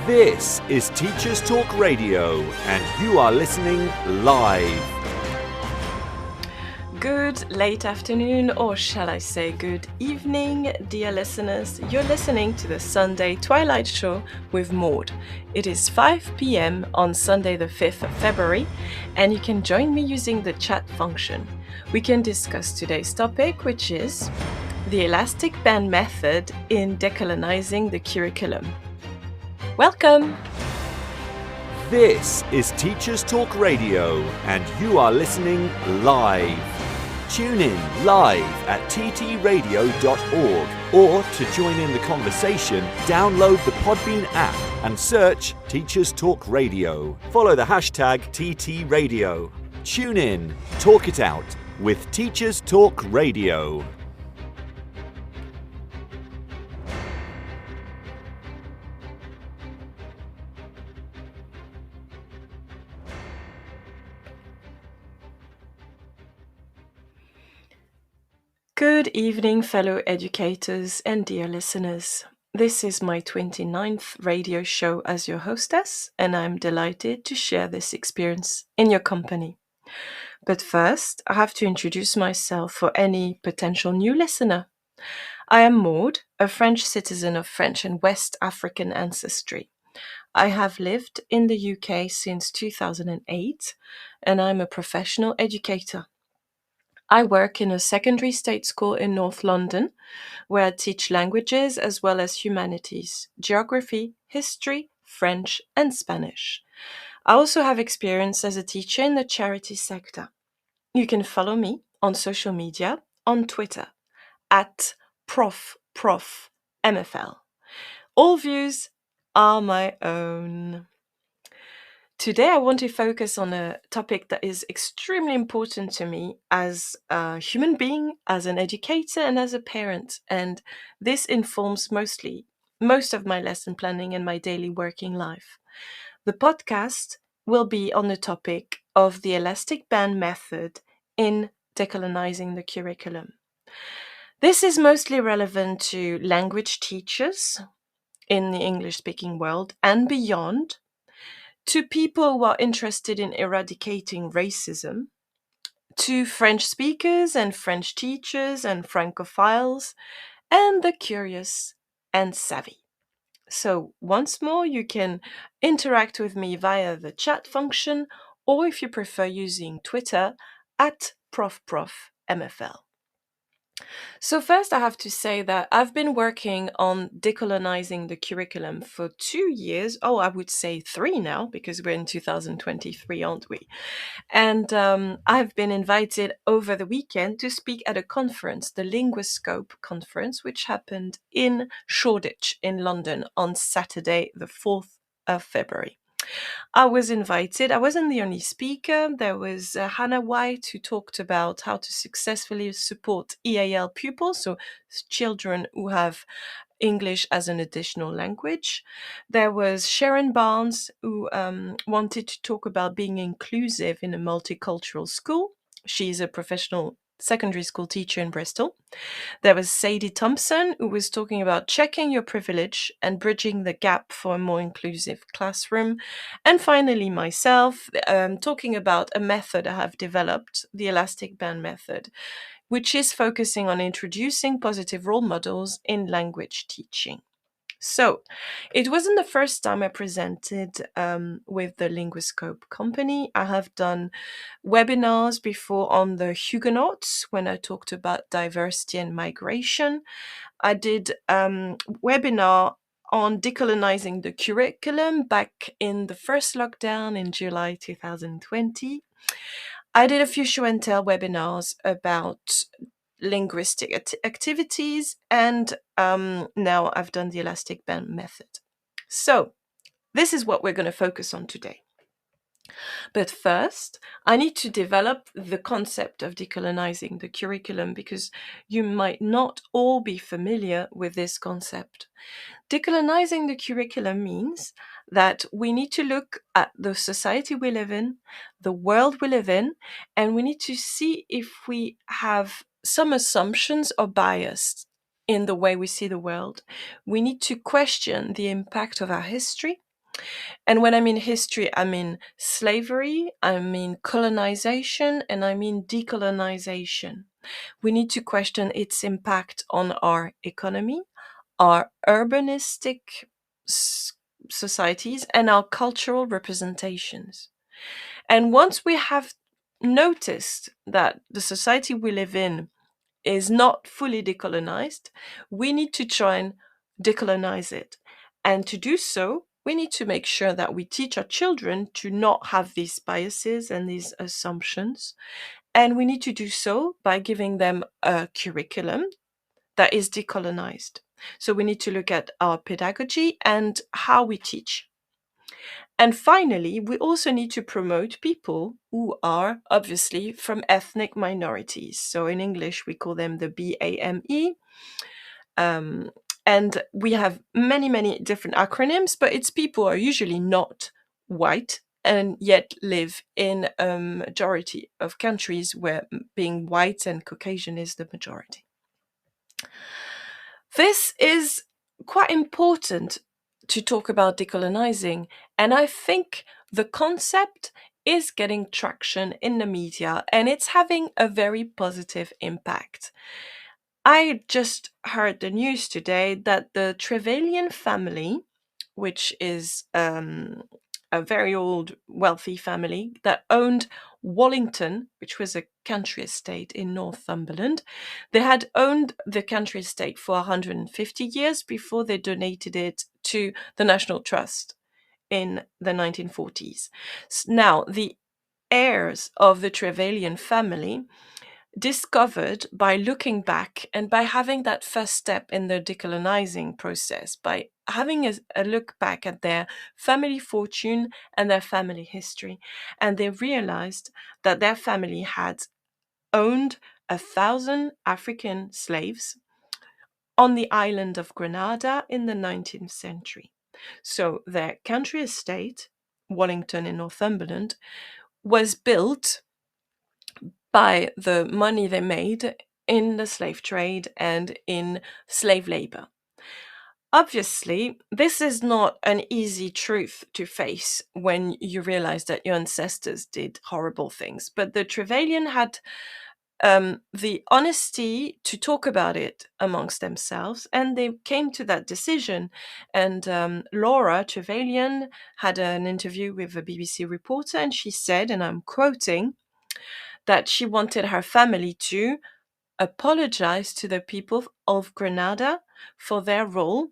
This is Teachers Talk Radio, and you are listening live. Good late afternoon, or shall I say good evening, dear listeners. You're listening to the Sunday Twilight Show with Maud. It is 5 p.m. on Sunday the 5th of February, and you can join me using the chat function. We can discuss today's topic, which is the elastic band method in decolonizing the curriculum. Welcome! This is Teachers Talk Radio, and you are listening live. Tune in live at ttradio.org, or to join in the conversation, download the Podbean app and search Teachers Talk Radio. Follow the hashtag TTRadio. Tune in, talk it out with Teachers Talk Radio. Good evening, fellow educators and dear listeners. This is my 29th radio show as your hostess, and I'm delighted to share this experience in your company. But first, I have to introduce myself for any potential new listener. I am Maud, a French citizen of French and West African ancestry. I have lived in the UK since 2008, and I'm a professional educator. I work in a secondary state school in North London, where I teach languages as well as humanities, geography, history, French, and Spanish. I also have experience as a teacher in the charity sector. You can follow me on social media on Twitter at ProfMFL. All views are my own. Today, I want to focus on a topic that is extremely important to me as a human being, as an educator, and as a parent. And this informs most of my lesson planning and my daily working life. The podcast will be on the topic of the elastic band method in decolonizing the curriculum. This is mostly relevant to language teachers in the English-speaking world and beyond, to people who are interested in eradicating racism, to French speakers and French teachers and Francophiles, and the curious and savvy. So once more, you can interact with me via the chat function, or if you prefer using Twitter, at ProfMFL. So first, I have to say that I've been working on decolonizing the curriculum for 2 years. Oh, I would say 3 now, because we're in 2023, aren't we? And I've been invited over the weekend to speak at a conference, the Linguiscope conference, which happened in Shoreditch in London on Saturday, the 4th of February. I was invited. I wasn't the only speaker. There was Hannah White, who talked about how to successfully support EAL pupils, so children who have English as an additional language. There was Sharon Barnes, who wanted to talk about being inclusive in a multicultural school. She's a professional secondary school teacher in Bristol. There was Sadie Thompson, who was talking about checking your privilege and bridging the gap for a more inclusive classroom. And finally, myself, talking about a method I have developed, the elastic band method, which is focusing on introducing positive role models in language teaching. So, it wasn't the first time I presented with the Linguiscope company. I have done webinars before on the Huguenots when I talked about diversity and migration. I did webinar on decolonizing the curriculum back in the first lockdown in July 2020. I did a few show and tell webinars about linguistic activities, and now I've done the elastic band method. So this is what we're going to focus on today. But first, I need to develop the concept of decolonizing the curriculum, because you might not all be familiar with this concept. Decolonizing the curriculum means that we need to look at the society we live in, the world we live in, and we need to see if we have some assumptions or bias in the way we see the world. We need to question the impact of our history, And when I mean history, I mean slavery, I mean colonization, and I mean decolonization. We need to question its impact on our economy, our urbanistic s- societies, and our cultural representations. And once we have noticed that the society we live in is not fully decolonized, we need to try and decolonize it. And to do so, we need to make sure that we teach our children to not have these biases and these assumptions. And we need to do so by giving them a curriculum that is decolonized. So we need to look at our pedagogy and how we teach. And finally, we also need to promote people who are obviously from ethnic minorities. So in English, we call them the BAME. Um, and we have many, many different acronyms, but it's people who are usually not white and yet live in a majority of countries where being white and Caucasian is the majority. This is quite important to talk about decolonizing, and I think the concept is getting traction in the media and it's having a very positive impact. I just heard the news today that the Trevelyan family, which is a very old wealthy family that owned Wallington, which was a country estate in Northumberland. They had owned the country estate for 150 years before they donated it to the National Trust in the 1940s. Now, the heirs of the Trevelyan family discovered by looking back and by having that first step in the decolonizing process, by having a look back at their family fortune and their family history. And they realized that their family had owned 1,000 African slaves on the island of Grenada in the 19th century. So their country estate, Wallington in Northumberland, was built by the money they made in the slave trade and in slave labor. Obviously, this is not an easy truth to face when you realize that your ancestors did horrible things. But the Trevelyan had the honesty to talk about it amongst themselves, and they came to that decision. And Laura Trevelyan had an interview with a BBC reporter, and she said, and I'm quoting, that she wanted her family to apologize to the people of Grenada for their role,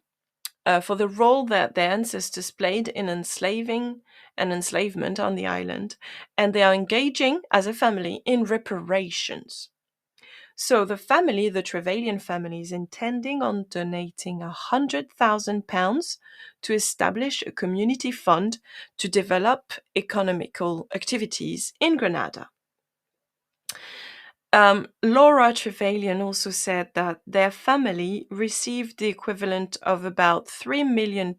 for the role that their ancestors played in enslaving and enslavement on the island, and they are engaging as a family in reparations. So the family, the Trevelyan family, is intending on donating £100,000 to establish a community fund to develop economical activities in Grenada. Laura Trevelyan also said that their family received the equivalent of about £3 million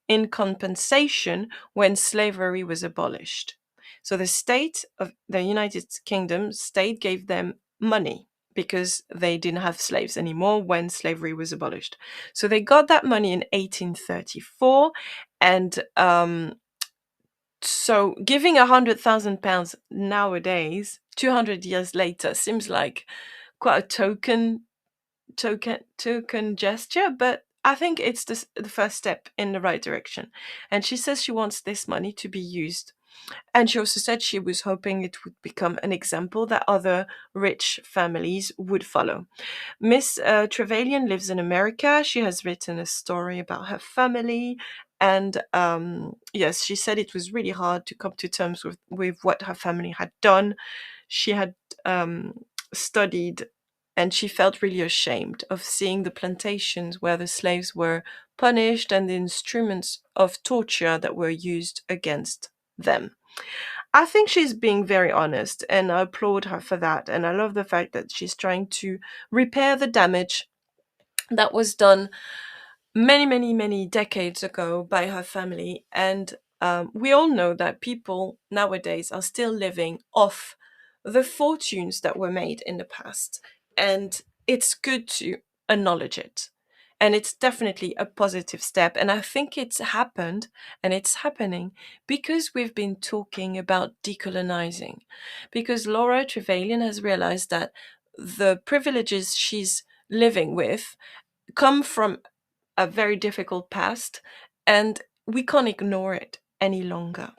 in compensation when slavery was abolished. So the state of the United Kingdom state gave them money because they didn't have slaves anymore when slavery was abolished. So they got that money in 1834, and so giving £100,000 nowadays, 200 years later, seems like quite a token gesture, but I think it's the first step in the right direction. And she says she wants this money to be used. And she also said she was hoping it would become an example that other rich families would follow. Miss Trevelyan lives in America. She has written a story about her family. And yes, she said it was really hard to come to terms with what her family had done. She had studied, and she felt really ashamed of seeing the plantations where the slaves were punished and the instruments of torture that were used against them. I think she's being very honest, and I applaud her for that. And I love the fact that she's trying to repair the damage that was done many, many, many decades ago by her family. And we all know that people nowadays are still living off the fortunes that were made in the past. And it's good to acknowledge it. And it's definitely a positive step. And I think it's happened and it's happening because we've been talking about decolonizing. Because Laura Trevelyan has realized that the privileges she's living with come from a very difficult past, and we can't ignore it any longer.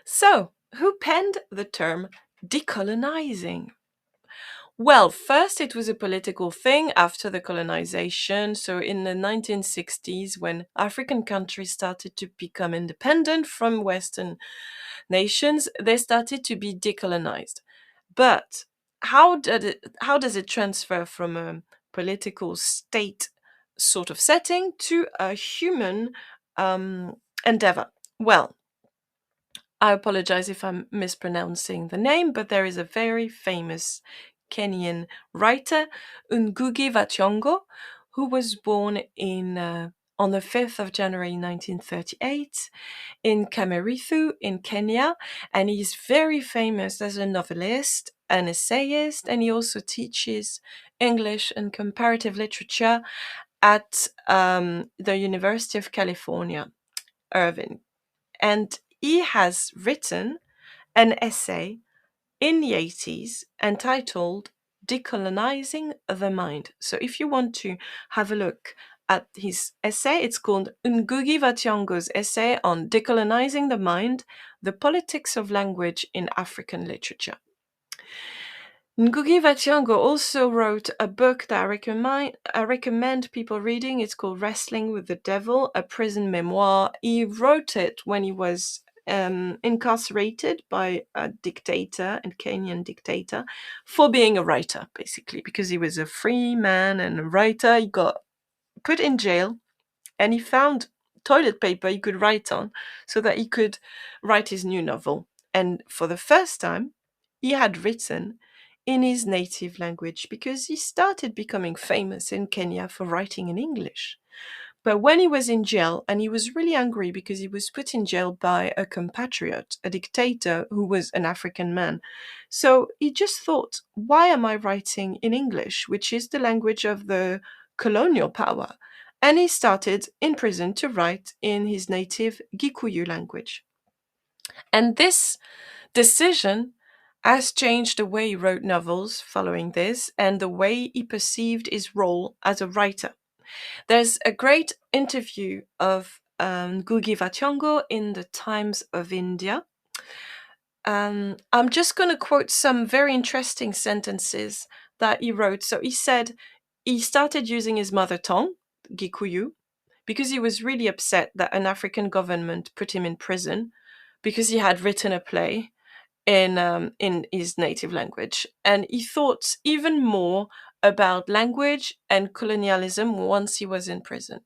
So, who penned the term decolonizing? Well, first it was a political thing after the colonization. So in the 1960s, when African countries started to become independent from Western nations, they started to be decolonized. But how does it transfer from a political state sort of setting to a human endeavor? Well, I apologize if I'm mispronouncing the name, but there is a very famous Kenyan writer, Ngugi wa Thiong'o, who was born on the 5th of January 1938 in Kamerithu in Kenya, and he's very famous as a novelist, an essayist, and he also teaches English and comparative literature at the University of California, Irvine. And he has written an essay in the 80s entitled Decolonizing the Mind. So if you want to have a look at his essay, it's called Ngugi wa Thiong'o's essay on decolonizing the mind, the politics of language in African literature. Ngugi wa Thiong'o also wrote a book that I recommend people reading. It's called Wrestling with the Devil, a prison memoir. He wrote it when he was incarcerated by a dictator, a Kenyan dictator, for being a writer, basically, because he was a free man and a writer. He got put in jail and he found toilet paper he could write on so that he could write his new novel. And for the first time, he had written in his native language because he started becoming famous in Kenya for writing in English. But when he was in jail, and he was really angry because he was put in jail by a compatriot, a dictator who was an African man. So he just thought, why am I writing in English, which is the language of the colonial power? And he started in prison to write in his native Gikuyu language. And this decision has changed the way he wrote novels following this and the way he perceived his role as a writer. There's a great interview of Ngugi wa Thiong'o in the Times of India. I'm just going to quote some very interesting sentences that he wrote. So he said he started using his mother tongue, Gikuyu, because he was really upset that an African government put him in prison because he had written a play in his native language. And he thought even more about language and colonialism once he was in prison.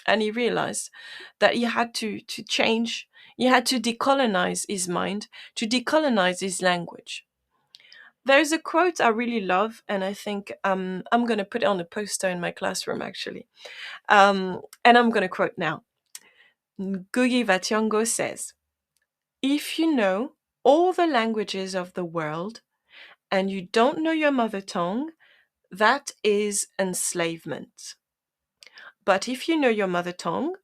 And he realized that he had to change, he had to decolonize his mind, to decolonize his language. There's a quote I really love, and I think I'm going to put it on a poster in my classroom, actually. And I'm going to quote now. Ngugi wa Thiong'o says, "If you know all the languages of the world and you don't know your mother tongue, that is enslavement. But if you know your mother tongue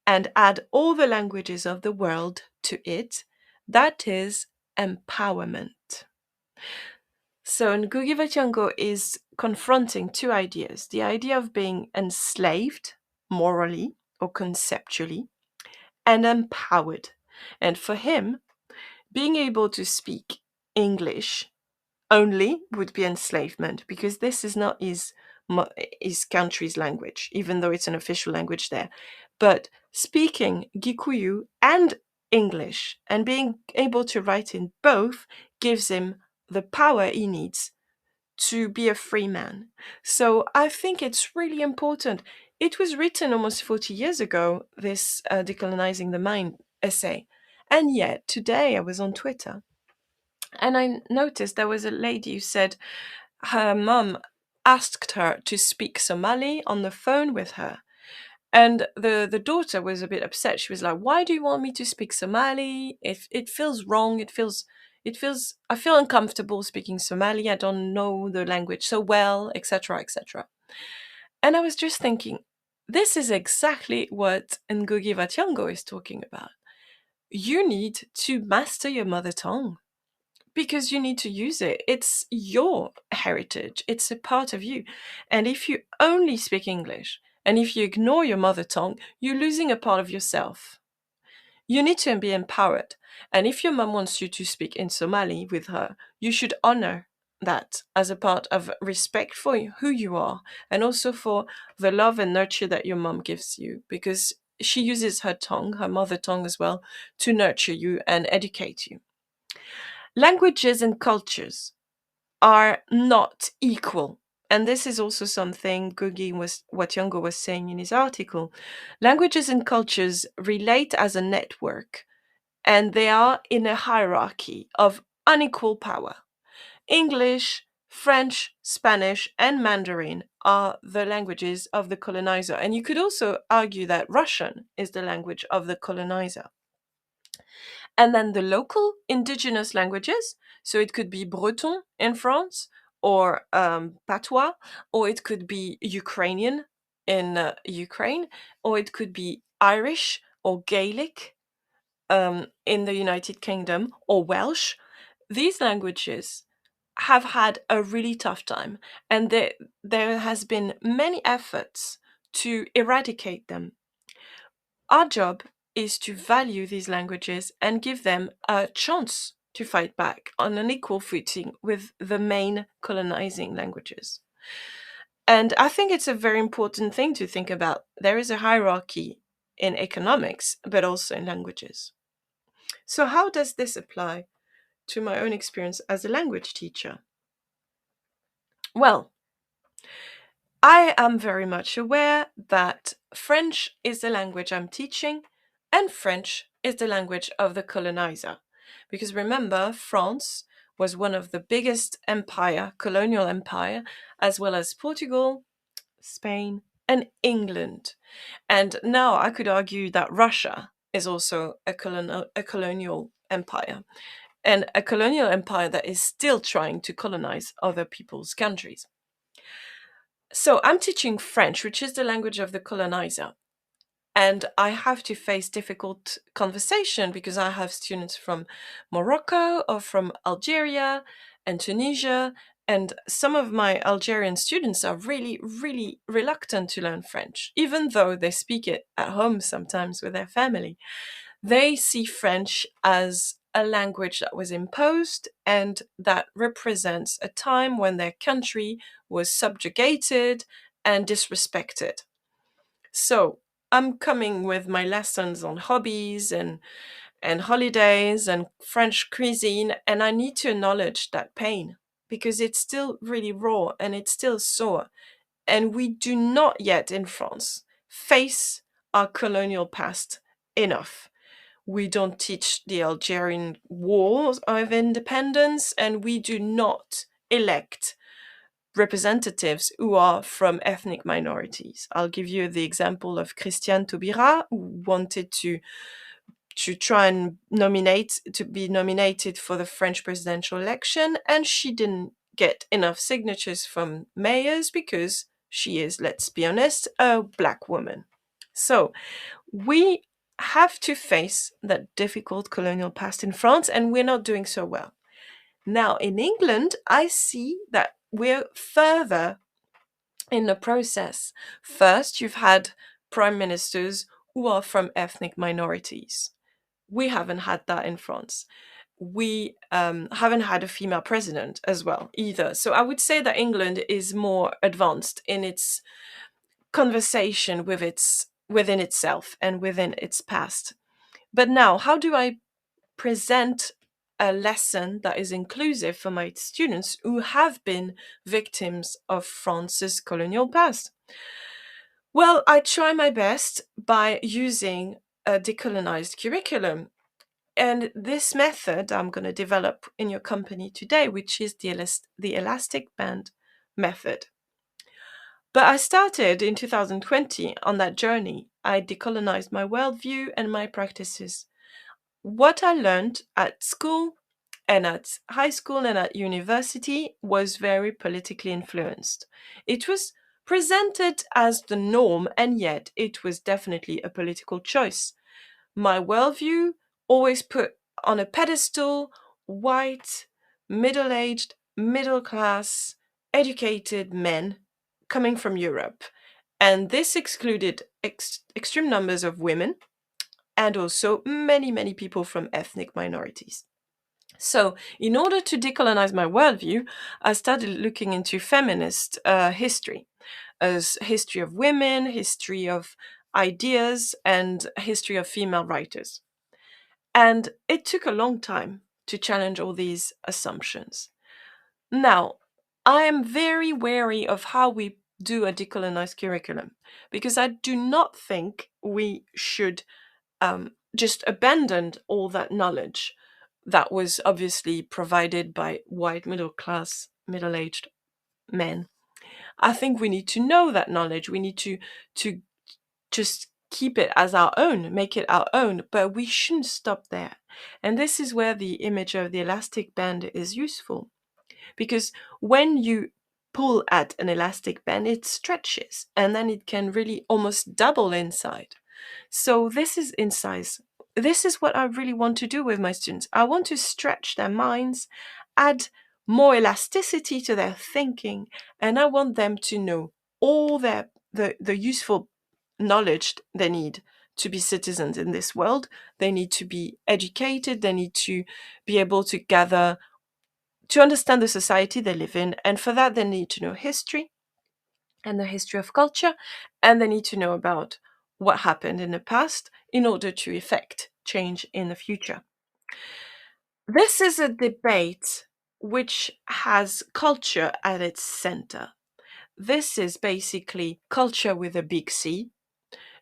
and add all the languages of the world to it, that is empowerment." So Ngugi wa Thiong'o is confronting two ideas: the idea of being enslaved morally or conceptually, and empowered. And for him, being able to speak English only would be enslavement, because this is not his country's language, even though it's an official language there. But speaking Gikuyu and English and being able to write in both gives him the power he needs to be a free man. So I think it's really important. It was written almost 40 years ago, this Decolonizing the Mind essay. And yet today I was on Twitter and I noticed there was a lady who said her mum asked her to speak Somali on the phone with her. And the daughter was a bit upset. She was like, "Why do you want me to speak Somali? It feels wrong. I feel uncomfortable speaking Somali. I don't know the language so well, etc., etc." And I was just thinking, This is exactly what Ngugi wa Thiong'o is talking about. You need to master your mother tongue because you need to use it. It's your heritage, it's a part of you. And if you only speak English and if you ignore your mother tongue, you're losing a part of yourself. You need to be empowered. And if your mom wants you to speak in Somali with her, you should honor that as a part of respect for who you are and also for the love and nurture that your mom gives you because she uses her tongue, her mother tongue as well, to nurture you and educate you. Languages and cultures are not equal. And this is also something Gugi was Watyongo was saying in his article. Languages and cultures relate as a network, and they are in a hierarchy of unequal power. English, French, Spanish, and Mandarin are the languages of the colonizer. And you could also argue that Russian is the language of the colonizer. And then the local indigenous languages, so it could be Breton in France, or Patois, or it could be Ukrainian in Ukraine, or it could be Irish or Gaelic in the United Kingdom, or Welsh. These languages have had a really tough time, and there has been many efforts to eradicate them. Our job is to value these languages and give them a chance to fight back on an equal footing with the main colonizing languages. And I think it's a very important thing to think about. There is a hierarchy in economics, but also in languages. So, how does this apply to my own experience as a language teacher? Well, I am very much aware that French is the language I'm teaching, and French is the language of the colonizer. Because remember, France was one of the biggest colonial empire, as well as Portugal, Spain, and England. And now I could argue that Russia is also a colonial empire, and a colonial empire that is still trying to colonize other people's countries. So I'm teaching French, which is the language of the colonizer. And I have to face difficult conversation because I have students from Morocco or from Algeria and Tunisia. And some of my Algerian students are really, really reluctant to learn French, even though they speak it at home sometimes with their family. They see French as a language that was imposed and that represents a time when their country was subjugated and disrespected. So I'm coming with my lessons on hobbies and holidays and French cuisine, and I need to acknowledge that pain because it's still really raw and it's still sore. And we do not yet in France face our colonial past enough. We don't teach the Algerian wars of independence, and we do not elect representatives who are from ethnic minorities. I'll give you the example of Christiane Taubira, who wanted to try and be nominated for the French presidential election, and she didn't get enough signatures from mayors because she is, let's be honest, a black woman. So we have to face that difficult colonial past in France, and we're not doing so well. Now, in England, I see that we're further in the process. First, you've had prime ministers who are from ethnic minorities. We haven't had that in France. We haven't had a female president as well either. So I would say that England is more advanced in its conversation within itself and within its past. But now, how do I present a lesson that is inclusive for my students who have been victims of France's colonial past? Well, I try my best by using a decolonized curriculum. And this method I'm going to develop in your company today, which is the elastic band method. But I started in 2020 on that journey. I decolonized my worldview and my practices. What I learned at school and at high school and at university was very politically influenced. It was presented as the norm, and yet it was definitely a political choice. My worldview always put on a pedestal white, middle aged, middle class, educated men coming from Europe. And this excluded extreme numbers of women and also many, many people from ethnic minorities. So, in order to decolonize my worldview, I started looking into feminist history, as history of women, history of ideas, and history of female writers. And it took a long time to challenge all these assumptions. Now, I am very wary of how we do a decolonized curriculum because I do not think we should just abandon all that knowledge that was obviously provided by white middle class middle aged men. I think we need to know that knowledge. We need to just keep it as our own, make it our own, but we shouldn't stop there. And this is where the image of the elastic band is useful because when you pull at an elastic band, it stretches and then it can really almost double inside. So this is in size. This is what I really want to do with my students. I want to stretch their minds, add more elasticity to their thinking, and I want them to know all the useful knowledge they need to be citizens in this world. They need to be educated, they need to be able to gather to understand the society they live in, and for that they need to know history and the history of culture, and they need to know about what happened in the past in order to effect change in the future. This is a debate which has culture at its center. This is basically culture with a big C,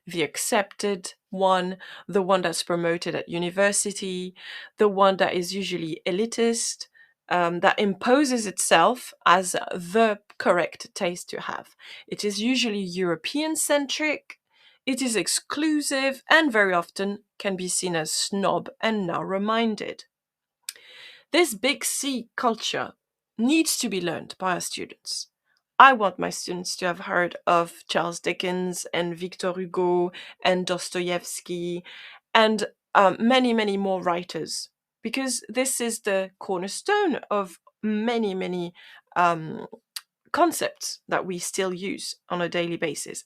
the accepted one, the one that's promoted at university, the one that is usually elitist, that imposes itself as the correct taste to have. It is usually European centric, it is exclusive, and very often can be seen as snob and narrow minded. This big C culture needs to be learned by our students. I want my students to have heard of Charles Dickens and Victor Hugo and Dostoevsky and many, many more writers, because this is the cornerstone of many, many um, concepts that we still use on a daily basis.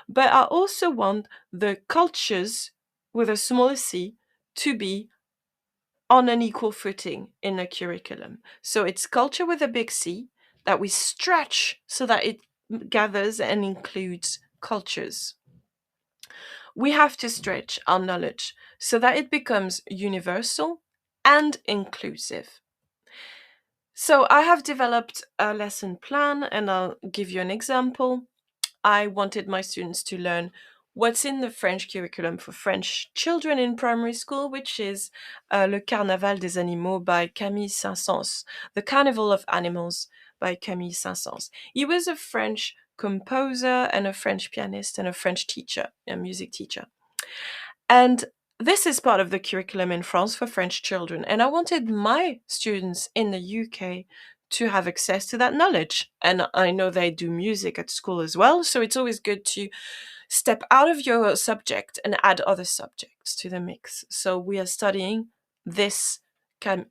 But I also want the cultures with a smaller c to be on an equal footing in a curriculum. So it's culture with a big C that we stretch so that it gathers and includes cultures. We have to stretch our knowledge so that it becomes universal and inclusive. So I have developed a lesson plan and I'll give you an example. I wanted my students to learn what's in the French curriculum for French children in primary school, which is Le Carnaval des Animaux by Camille Saint-Saëns, The Carnival of Animals by Camille Saint-Saëns. He was a French composer and a French pianist and a French teacher, a music teacher. And this is part of the curriculum in France for French children. And I wanted my students in the UK to have access to that knowledge. And I know they do music at school as well. So it's always good to step out of your subject and add other subjects to the mix. So we are studying this Camille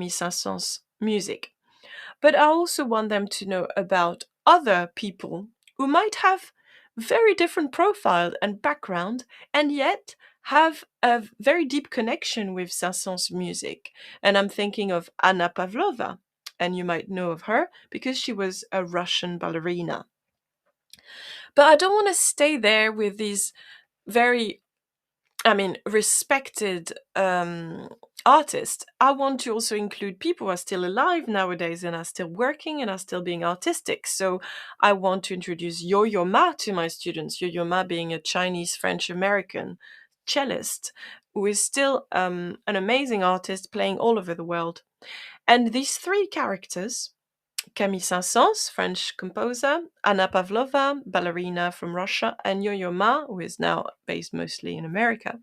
Saint-Saëns music. But I also want them to know about other people who might have very different profile and background and yet have a very deep connection with Saint-Saëns music. And I'm thinking of Anna Pavlova, and you might know of her because she was a Russian ballerina. But I don't want to stay there with these very, respected artists. I want to also include people who are still alive nowadays and are still working and are still being artistic. So I want to introduce Yo-Yo Ma to my students. Yo-Yo Ma being a Chinese French American cellist who is still an amazing artist playing all over the world. And these three characters, Camille Saint-Saëns, French composer, Anna Pavlova, ballerina from Russia, and Yo-Yo Ma, who is now based mostly in America,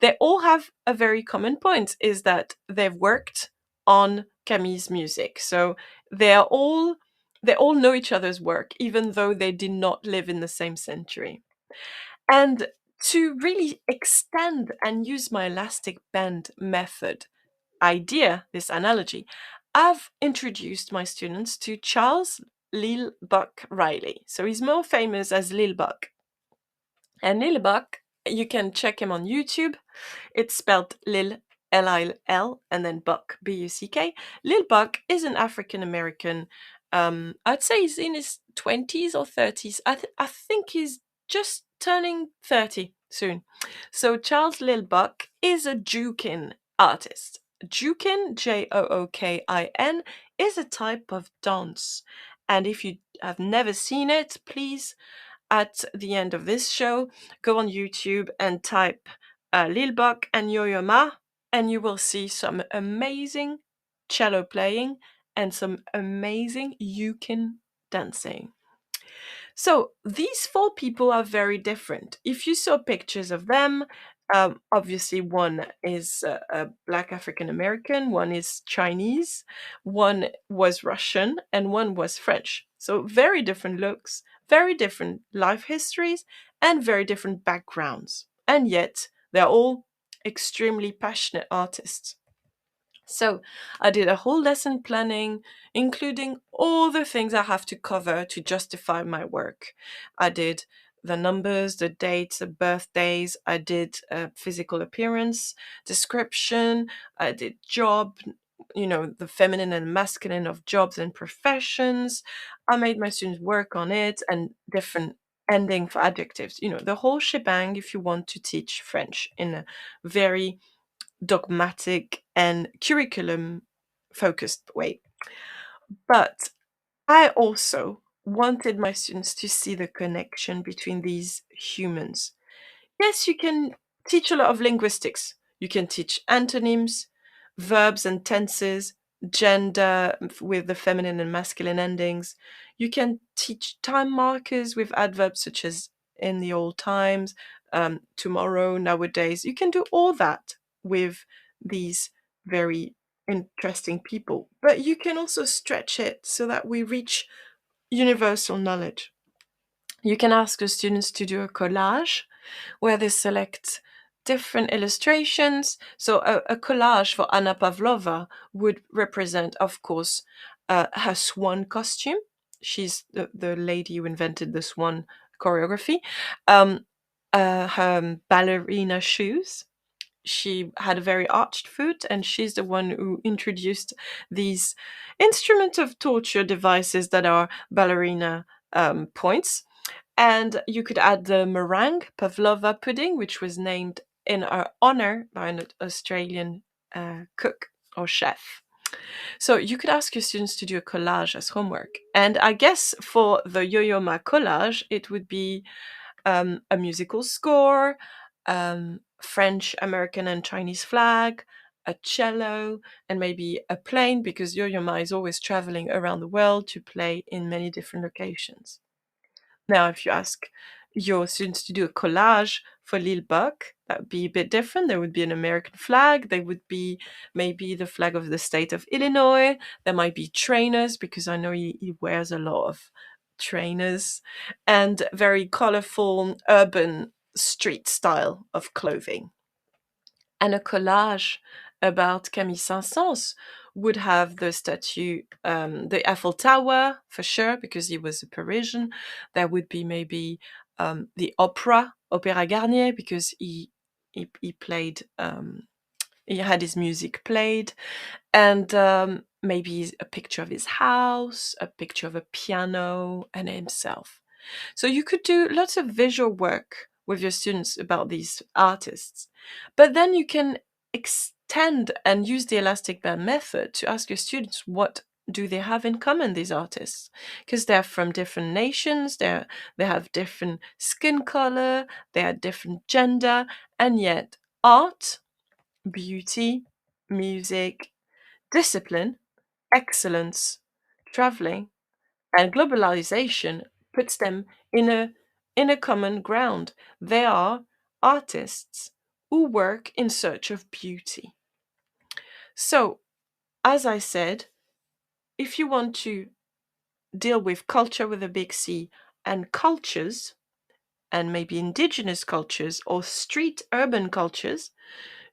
they all have a very common point, is that they've worked on Camille's music. So they are all they all know each other's work, even though they did not live in the same century. And to really extend and use my elastic band method idea, this analogy, I've introduced my students to Charles Lil Buck Riley. So he's more famous as Lil Buck. And Lil Buck, you can check him on YouTube. It's spelled Lil, Lil, and then Buck, Buck. Lil Buck is an African American. I'd say he's in his 20s or 30s. I think he's just turning 30 soon. So Charles Lil Buck is a Jukin artist. Jukin, Jookin, is a type of dance. And if you have never seen it, please, at the end of this show, go on YouTube and type Lil Buck and Yo-Yo Ma, and you will see some amazing cello playing and some amazing ukin dancing. So these four people are very different. If you saw pictures of them, obviously one is a Black African American, one is Chinese, one was Russian, and one was French. So very different looks, very different life histories, and very different backgrounds. And yet they're all extremely passionate artists. So I did a whole lesson planning, including all the things I have to cover to justify my work. I did the numbers, the dates, the birthdays. I did physical appearance, description. I did job, the feminine and masculine of jobs and professions. I made my students work on it and different ending for adjectives. The whole shebang if you want to teach French in a very dogmatic and curriculum focused way. But I also wanted my students to see the connection between these humans. Yes, you can teach a lot of linguistics. You can teach antonyms, verbs and tenses, gender with the feminine and masculine endings. You can teach time markers with adverbs such as in the old times, tomorrow, nowadays. You can do all that with these very interesting people. But you can also stretch it so that we reach universal knowledge. You can ask the students to do a collage where they select different illustrations. So a collage for Anna Pavlova would represent, of course, her swan costume. She's the lady who invented the swan choreography. Her ballerina shoes. She had a very arched foot, and she's the one who introduced these instrument of torture devices that are ballerina points. And you could add the meringue pavlova pudding, which was named in her honor by an Australian cook or chef. So you could ask your students to do a collage as homework. And I guess for the Yo-Yo Ma collage, it would be a musical score, French, American, and Chinese flag, a cello, and maybe a plane, because Yo-Yo Ma is always traveling around the world to play in many different locations. Now, if you ask your students to do a collage for Lil Buck, that would be a bit different. There would be an American flag. There would be maybe the flag of the state of Illinois. There might be trainers, because I know he wears a lot of trainers, and very colorful urban street style of clothing. And a collage about Camille Saint-Saëns would have the statue, the Eiffel Tower for sure, because he was a Parisian. There would be maybe the Opéra Garnier, because he played, he had his music played, and maybe a picture of his house, a picture of a piano, and himself. So you could do lots of visual work with your students about these artists. But then you can extend and use the elastic band method to ask your students, what do they have in common, these artists? Because they're from different nations, they have different skin color, they have different gender, and yet art, beauty, music, discipline, excellence, traveling, and globalization puts them in a common ground. They are artists who work in search of beauty. So, as I said, if you want to deal with culture with a big C and cultures, and maybe indigenous cultures or street urban cultures,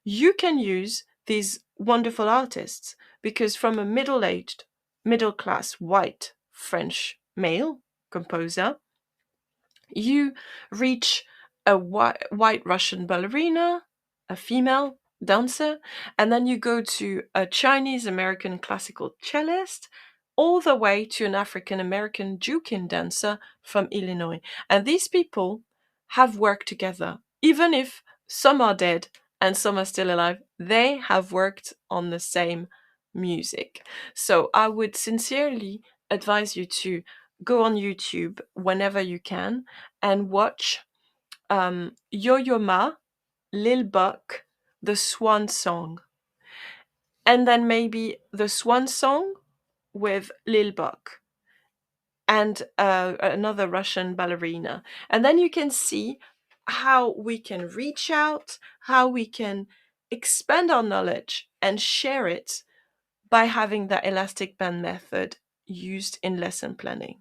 you can use these wonderful artists, because from a middle-aged, middle-class white French male composer, you reach a white Russian ballerina, a female dancer, and then you go to a Chinese American classical cellist, all the way to an African American Jukin dancer from Illinois. And these people have worked together. Even if some are dead and some are still alive, they have worked on the same music. So I would sincerely advise you to go on YouTube whenever you can and watch Yo-Yo Ma, Lil Buck, The Swan Song. And then maybe The Swan Song with Lil Buck and another Russian ballerina. And then you can see how we can reach out, how we can expand our knowledge and share it by having the elastic band method used in lesson planning.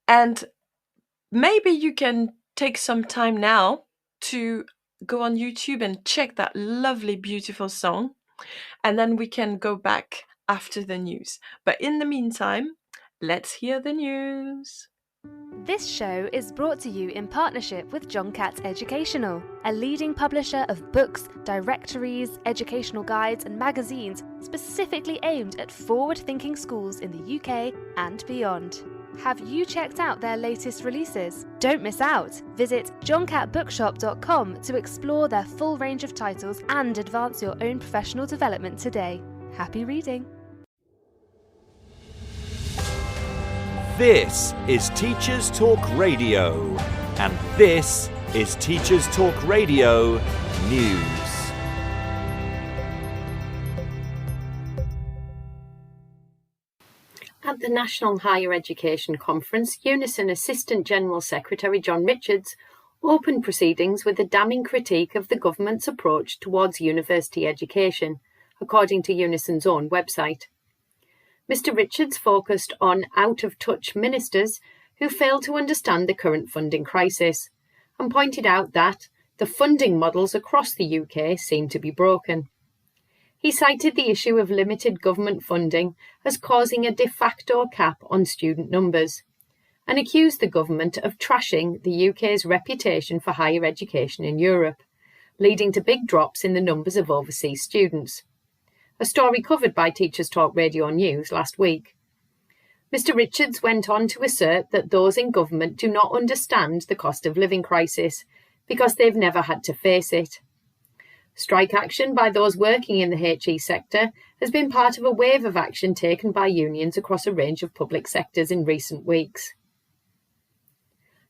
And maybe you can take some time now to go on YouTube and check that lovely, beautiful song. And then we can go back after the news. But in the meantime, let's hear the news. This show is brought to you in partnership with John Catt Educational, a leading publisher of books, directories, educational guides and magazines specifically aimed at forward-thinking schools in the UK and beyond. Have you checked out their latest releases? Don't miss out! Visit johncattbookshop.com to explore their full range of titles and advance your own professional development today. Happy reading! This is Teachers Talk Radio, and this is Teachers Talk Radio News. At the National Higher Education Conference, Unison Assistant General Secretary John Richards opened proceedings with a damning critique of the government's approach towards university education, according to Unison's own website. Mr. Richards focused on out-of-touch ministers who fail to understand the current funding crisis and pointed out that the funding models across the UK seem to be broken. He cited the issue of limited government funding as causing a de facto cap on student numbers and accused the government of trashing the UK's reputation for higher education in Europe, leading to big drops in the numbers of overseas students. A story covered by Teachers Talk Radio News last week. Mr. Richards went on to assert that those in government do not understand the cost of living crisis because they've never had to face it. Strike action by those working in the HE sector has been part of a wave of action taken by unions across a range of public sectors in recent weeks.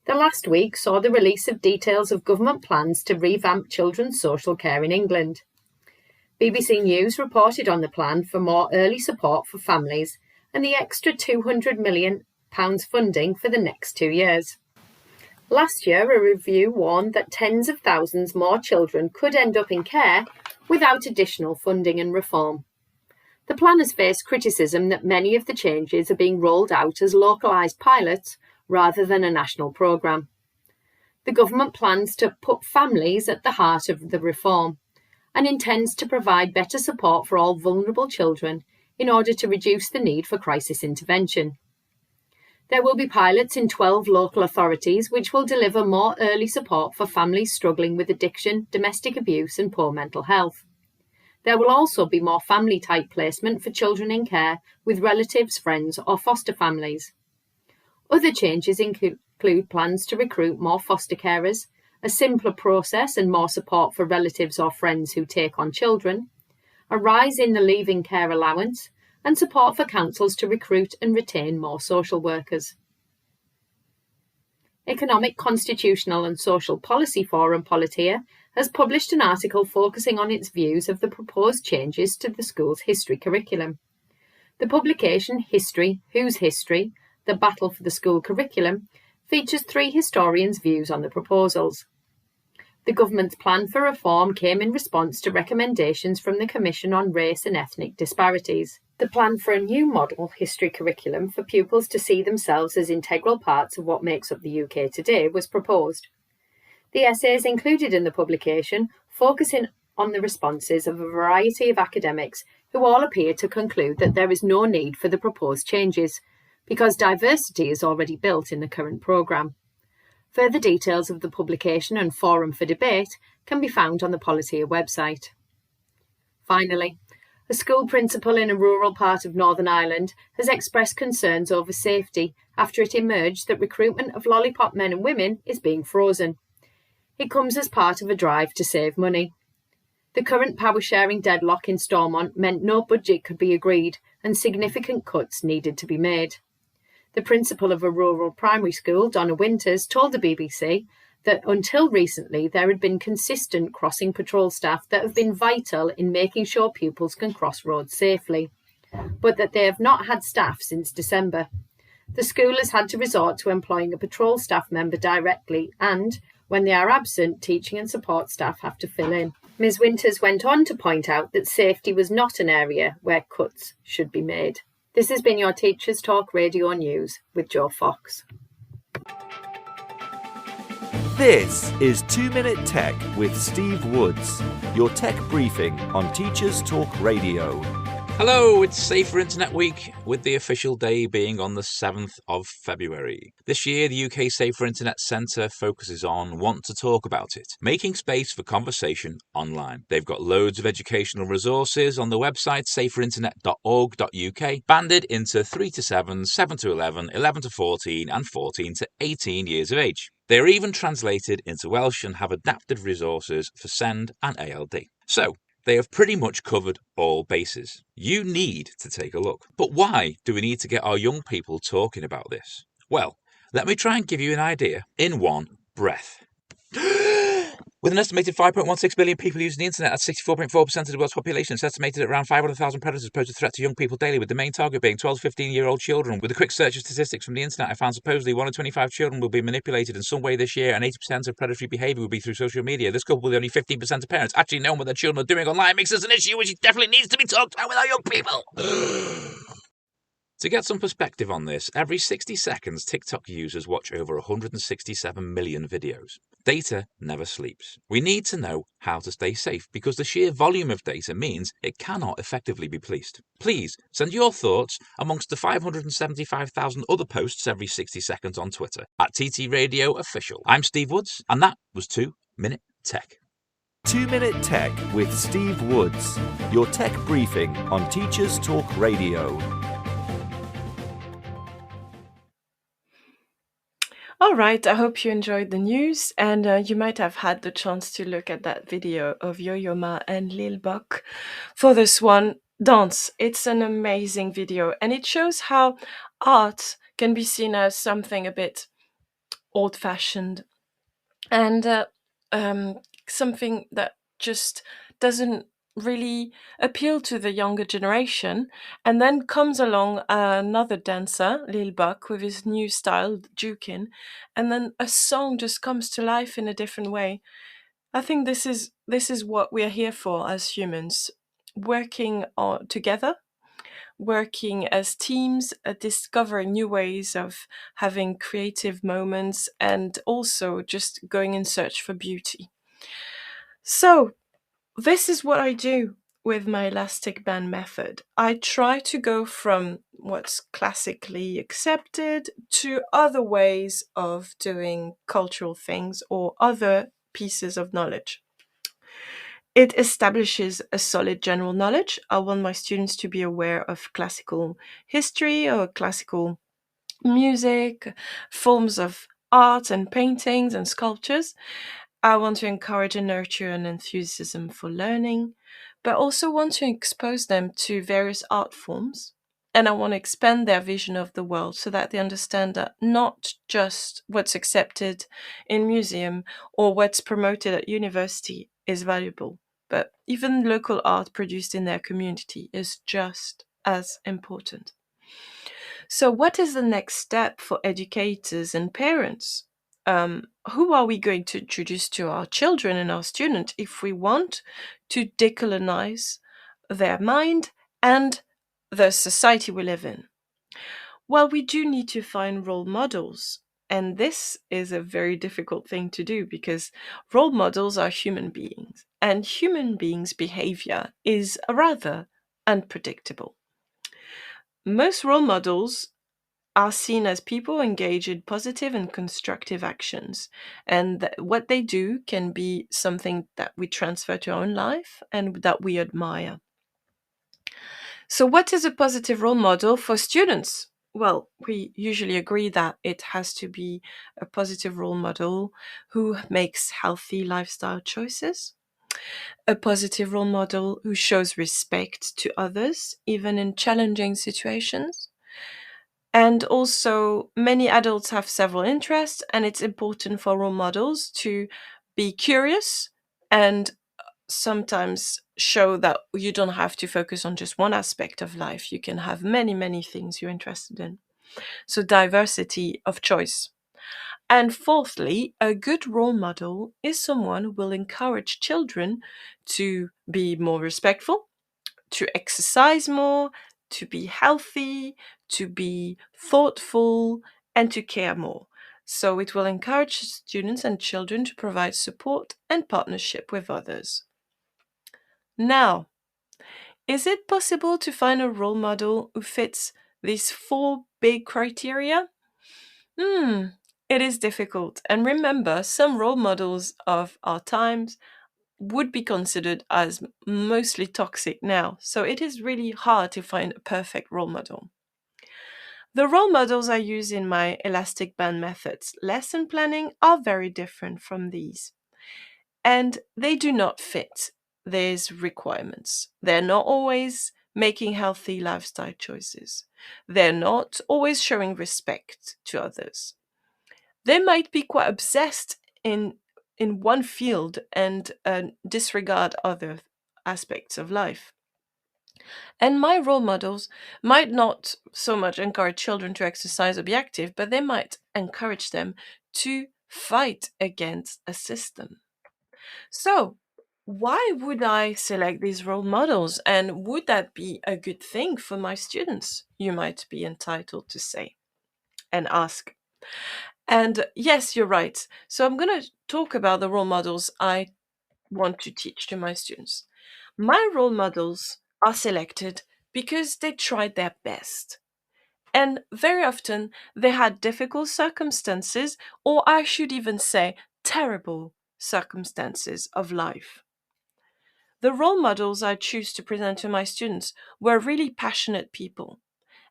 The last week saw the release of details of government plans to revamp children's social care in England. BBC News reported on the plan for more early support for families and the extra £200 million funding for the next 2 years. Last year, a review warned that tens of thousands more children could end up in care without additional funding and reform. The plan has faced criticism that many of the changes are being rolled out as localised pilots rather than a national programme. The government plans to put families at the heart of the reform and intends to provide better support for all vulnerable children in order to reduce the need for crisis intervention. There will be pilots in 12 local authorities which will deliver more early support for families struggling with addiction, domestic abuse and poor mental health. There will also be more family-type placement for children in care with relatives, friends or foster families. Other changes include plans to recruit more foster carers, a simpler process and more support for relatives or friends who take on children, a rise in the leaving care allowance, and support for councils to recruit and retain more social workers. Economic, Constitutional and Social Policy Forum Politia has published an article focusing on its views of the proposed changes to the school's history curriculum. The publication History, Whose History? The Battle for the School Curriculum features 3 historians' views on the proposals. The government's plan for reform came in response to recommendations from the Commission on Race and Ethnic Disparities. The plan for a new model history curriculum for pupils to see themselves as integral parts of what makes up the UK today was proposed. The essays included in the publication focusing on the responses of a variety of academics who all appear to conclude that there is no need for the proposed changes, because diversity is already built in the current programme. Further details of the publication and forum for debate can be found on the Politeia website. Finally, a school principal in a rural part of Northern Ireland has expressed concerns over safety after it emerged that recruitment of lollipop men and women is being frozen. It comes as part of a drive to save money. The current power-sharing deadlock in Stormont meant no budget could be agreed and significant cuts needed to be made. The principal of a rural primary school, Donna Winters, told the BBC that until recently there had been consistent crossing patrol staff that have been vital in making sure pupils can cross roads safely, but that they have not had staff since December. The school has had to resort to employing a patrol staff member directly and, when they are absent, teaching and support staff have to fill in. Ms Winters went on to point out that safety was not an area where cuts should be made. This has been your Teachers Talk Radio News with Joe Fox. This is 2 Minute Tech with Steve Woods, your tech briefing on Teachers Talk Radio. Hello, it's Safer Internet Week, with the official day being on the 7th of February. This year, the UK Safer Internet Centre focuses on Want to Talk About It, making space for conversation online. They've got loads of educational resources on the website saferinternet.org.uk, banded into 3 to 7, 7 to 11, 11 to 14 and 14 to 18 years of age. They are even translated into Welsh and have adapted resources for SEND and ALD. So, they have pretty much covered all bases. You need to take a look. But why do we need to get our young people talking about this? Well, let me try and give you an idea in one breath. With an estimated 5.16 billion people using the internet, that's 64.4% of the world's population. It's estimated that around 500,000 predators pose a threat to young people daily, with the main target being 12 to 15-year-old children. With a quick search of statistics from the internet, I found supposedly 1 in 25 children will be manipulated in some way this year, and 80% of predatory behaviour will be through social media. This coupled with only 15% of parents actually knowing what their children are doing online makes this an issue which definitely needs to be talked about with our young people. To get some perspective on this, every 60 seconds TikTok users watch over 167 million videos. Data never sleeps. We need to know how to stay safe because the sheer volume of data means it cannot effectively be policed. Please send your thoughts amongst the 575,000 other posts every 60 seconds on Twitter at TT Radio Official. I'm Steve Woods, and that was 2 Minute Tech. 2 Minute Tech with Steve Woods, your tech briefing on Teachers Talk Radio. All right, I hope you enjoyed the news, and you might have had the chance to look at that video of Yo-Yo Ma and Lil Buck for the Swan Dance. It's an amazing video, and it shows how art can be seen as something a bit old-fashioned and something that just doesn't really appeal to the younger generation. And then comes along another dancer, Lil Buck, with his new style, juking, and then a song just comes to life in a different way. I think this is what we are here for as humans, working together, working as teams, discovering new ways of having creative moments, and also just going in search for beauty. So this is what I do with my elastic band method. I try to go from what's classically accepted to other ways of doing cultural things or other pieces of knowledge. It establishes a solid general knowledge. I want my students to be aware of classical history or classical music, forms of art and paintings and sculptures. I want to encourage and nurture an enthusiasm for learning, but also want to expose them to various art forms. And I want to expand their vision of the world so that they understand that not just what's accepted in museum or what's promoted at university is valuable, but even local art produced in their community is just as important. So what is the next step for educators and parents? Who are we going to introduce to our children and our students if we want to decolonize their mind and the society we live in? Well, we do need to find role models. And this is a very difficult thing to do because role models are human beings, and human beings' behavior is rather unpredictable. Most role models are seen as people engaged in positive and constructive actions, and what they do can be something that we transfer to our own life and that we admire. So, what is a positive role model for students? Well, we usually agree that it has to be a positive role model who makes healthy lifestyle choices, a positive role model who shows respect to others, even in challenging situations. And also, many adults have several interests, and it's important for role models to be curious and sometimes show that you don't have to focus on just one aspect of life. You can have many, many things you're interested in. So, diversity of choice. And fourthly, a good role model is someone who will encourage children to be more respectful, to exercise more, to be healthy, to be thoughtful, and to care more. So, it will encourage students and children to provide support and partnership with others. Now, is it possible to find a role model who fits these four big criteria? Hmm, it is difficult. And remember, some role models of our times would be considered as mostly toxic now. So it is really hard to find a perfect role model. The role models I use in my elastic band methods lesson planning are very different from these. And they do not fit these requirements. They're not always making healthy lifestyle choices. They're not always showing respect to others. They might be quite obsessed in one field and disregard other aspects of life. And my role models might not so much encourage children to exercise or be active, but they might encourage them to fight against a system. So, why would I select these role models? And would that be a good thing for my students? You might be entitled to say and ask. And yes, you're right. So, I'm going to talk about the role models I want to teach to my students. My role models are selected because they tried their best. And very often they had difficult circumstances, or I should even say, terrible circumstances of life. The role models I choose to present to my students were really passionate people,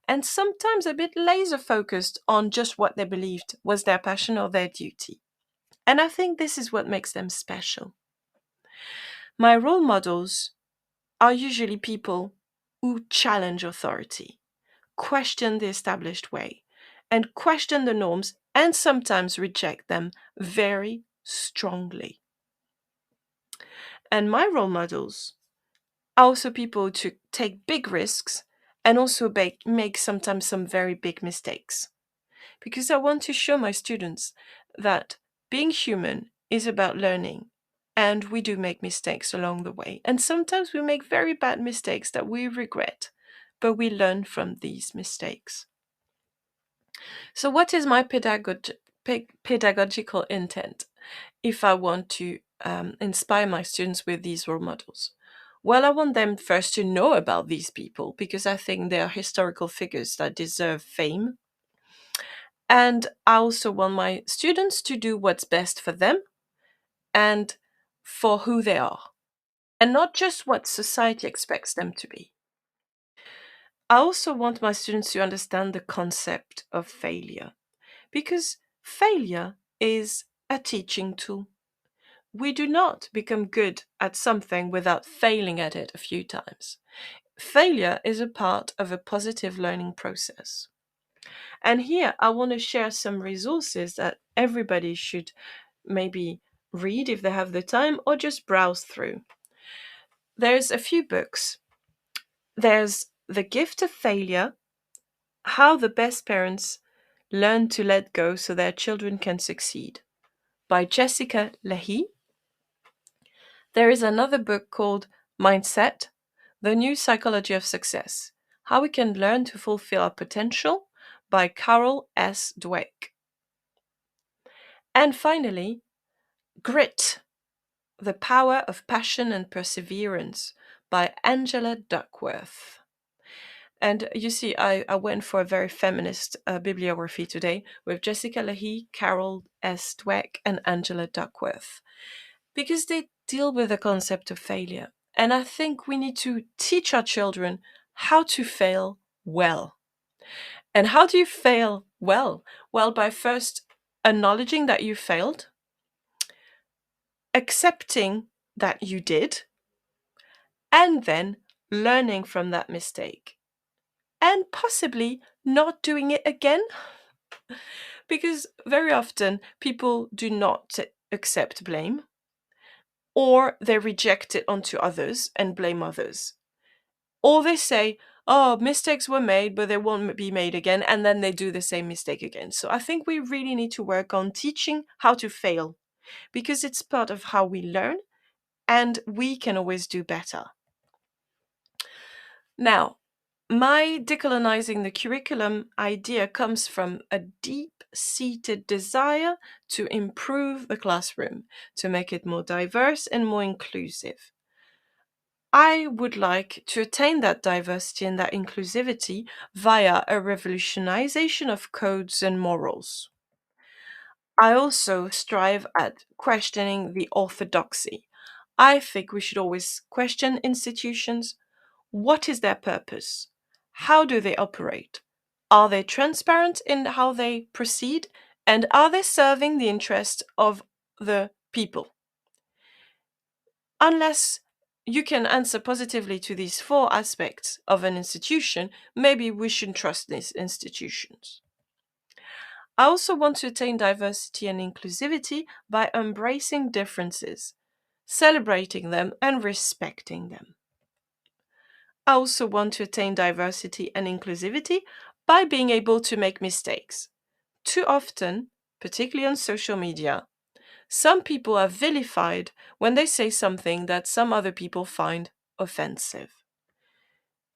and sometimes a bit laser focused on just what they believed was their passion or their duty. And I think this is what makes them special. My role models are usually people who challenge authority, question the established way, and question the norms and sometimes reject them very strongly. And my role models are also people to take big risks and also make sometimes some very big mistakes. Because I want to show my students that being human is about learning. And we do make mistakes along the way. And sometimes we make very bad mistakes that we regret, but we learn from these mistakes. So, what is my pedagogical intent if I want to inspire my students with these role models? Well, I want them first to know about these people because I think they are historical figures that deserve fame. And I also want my students to do what's best for them and for who they are, and not just what society expects them to be. I also want my students to understand the concept of failure because failure is a teaching tool. We do not become good at something without failing at it a few times. Failure is a part of a positive learning process. And here I want to share some resources that everybody should maybe read if they have the time or just browse through. There's a few books. There's The Gift of Failure: How the Best Parents Learn to Let Go So Their Children Can Succeed by Jessica Leahy. There is another book called Mindset: The New Psychology of Success: How We Can Learn to Fulfill Our Potential by Carol S. Dweck. And finally, Grit, The Power of Passion and Perseverance by Angela Duckworth. And you see, I went for a very feminist bibliography today with Jessica Lahey, Carol S. Dweck, and Angela Duckworth, because they deal with the concept of failure. And I think we need to teach our children how to fail well. And how do you fail well? Well, by first acknowledging that you failed, accepting that you did, and then learning from that mistake. And possibly not doing it again. Because very often people do not accept blame, or they reject it onto others and blame others. Or they say, oh, mistakes were made, but they won't be made again, and then they do the same mistake again. So I think we really need to work on teaching how to fail, because it's part of how we learn, and we can always do better. Now, my decolonizing the curriculum idea comes from a deep-seated desire to improve the classroom, to make it more diverse and more inclusive. I would like to attain that diversity and that inclusivity via a revolutionization of codes and morals. I also strive at questioning the orthodoxy. I think we should always question institutions. What is their purpose? How do they operate? Are they transparent in how they proceed? And are they serving the interest of the people? Unless you can answer positively to these four aspects of an institution, maybe we shouldn't trust these institutions. I also want to attain diversity and inclusivity by embracing differences, celebrating them, and respecting them. I also want to attain diversity and inclusivity by being able to make mistakes. Too often, particularly on social media, some people are vilified when they say something that some other people find offensive.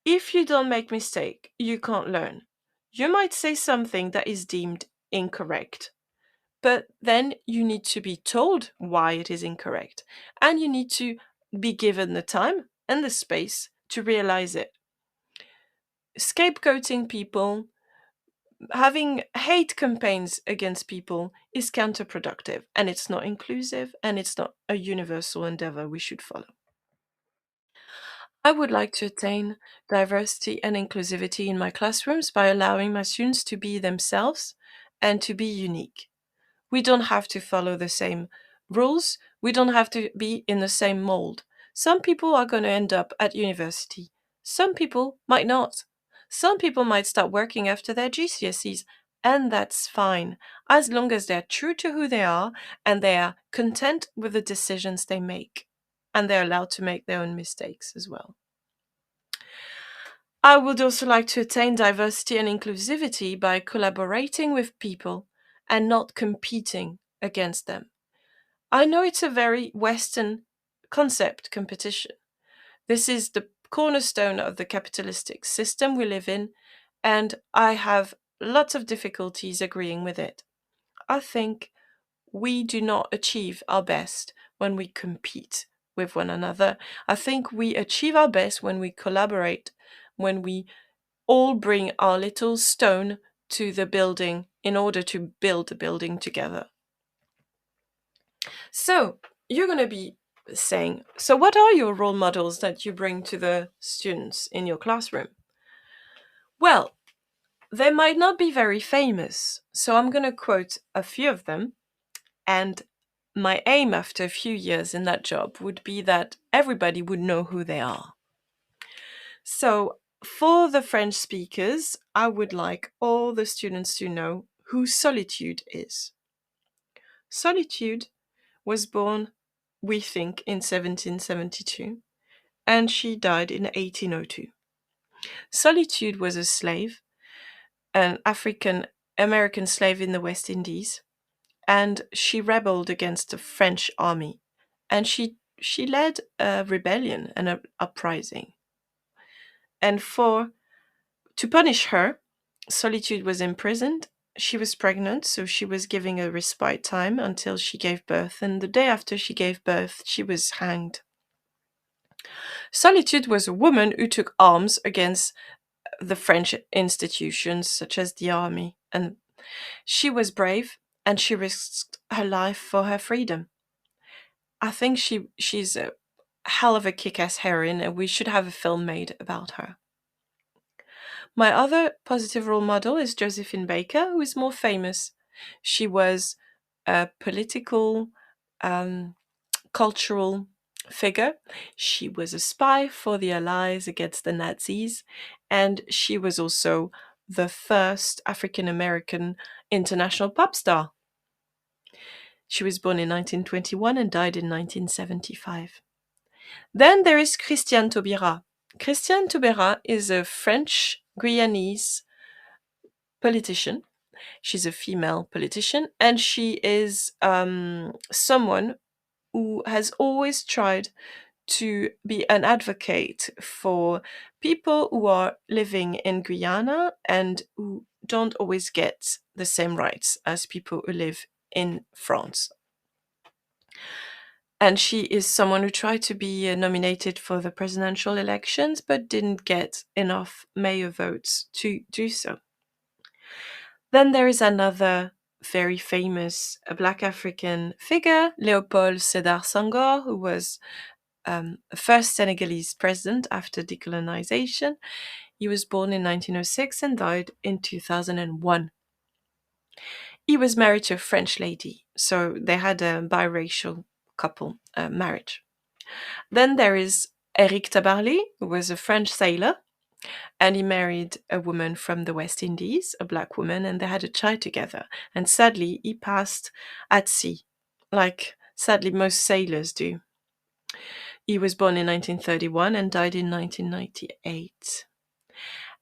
If you don't make mistake, you can't learn. You might say something that is deemed incorrect, but then you need to be told why it is incorrect, and you need to be given the time and the space to realize it. Scapegoating people, having hate campaigns against people is counterproductive, and it's not inclusive, and it's not a universal endeavor we should follow. I would like to attain diversity and inclusivity in my classrooms by allowing my students to be themselves and to be unique. We don't have to follow the same rules. We don't have to be in the same mold. Some people are going to end up at university. Some people might not. Some people might start working after their GCSEs, and that's fine, as long as they're true to who they are and they are content with the decisions they make, and they're allowed to make their own mistakes as well. I would also like to attain diversity and inclusivity by collaborating with people and not competing against them. I know it's a very Western concept, competition. This is the cornerstone of the capitalistic system we live in, and I have lots of difficulties agreeing with it. I think we do not achieve our best when we compete with one another. I think we achieve our best when we collaborate, when we all bring our little stone to the building in order to build the building together. So, you're going to be saying, so what are your role models that you bring to the students in your classroom? Well, they might not be very famous, so I'm going to quote a few of them, and my aim after a few years in that job would be that everybody would know who they are. So, for the French speakers, I would like all the students to know who Solitude is. Solitude was born, we think, in 1772, and she died in 1802. Solitude was a slave, an African-American slave in the West Indies, and she rebelled against the French army, and she led a rebellion, an uprising. And for To punish her, Solitude was imprisoned. She was pregnant, so she was giving a respite time until she gave birth, and the day after she gave birth, she was hanged. Solitude was a woman who took arms against the French institutions, such as the army, and she was brave, and she risked her life for her freedom. I think she's a hell of a kick-ass heroine, and we should have a film made about her. My other positive role model is Josephine Baker, who is more famous. She was a political, cultural figure. She was a spy for the Allies against the Nazis, and she was also the first African American international pop star. She was born in 1921 and died in 1975. Then there is Christiane Taubira. Christiane Taubira is a French Guyanese politician. She's a female politician, and she is someone who has always tried to be an advocate for people who are living in Guyana and who don't always get the same rights as people who live in France. And she is someone who tried to be nominated for the presidential elections but didn't get enough mayor votes to do so. Then there is another very famous Black African figure, Leopold Sédar Senghor, who was first Senegalese president after decolonization. He was born in 1906 and died in 2001. He was married to a French lady, so they had a biracial couple marriage. Then there is Éric Tabarly, who was a French sailor, and he married a woman from the West Indies, a black woman, and they had a child together. And sadly, he passed at sea, like sadly most sailors do. He was born in 1931 and died in 1998.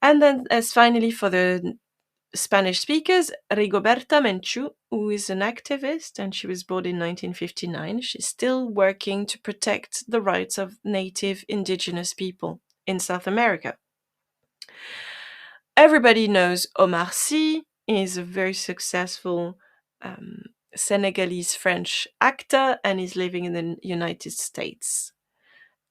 And then, as finally for the Spanish speakers, Rigoberta Menchú, who is an activist, and she was born in 1959. She's still working to protect the rights of native indigenous people in South America. Everybody knows Omar Sy. He's a very successful Senegalese French actor, and he's living in the United States.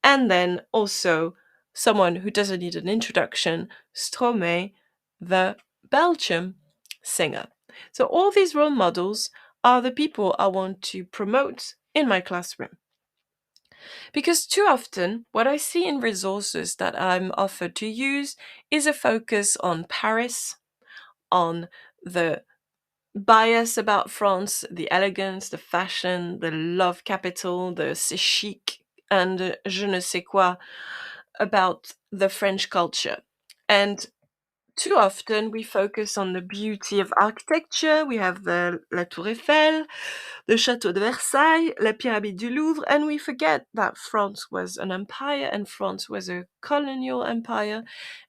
And then also someone who doesn't need an introduction, Stromae, the Belgium singer. So all these role models are the people I want to promote in my classroom. Because too often, what I see in resources that I'm offered to use is a focus on Paris, on the bias about France, the elegance, the fashion, the love capital, the c'est chic, and je ne sais quoi about the French culture. And too often we focus on the beauty of architecture. We have the La Tour Eiffel, the Château de Versailles, la Pyramide du Louvre, and we forget that France was an empire and France was a colonial empire.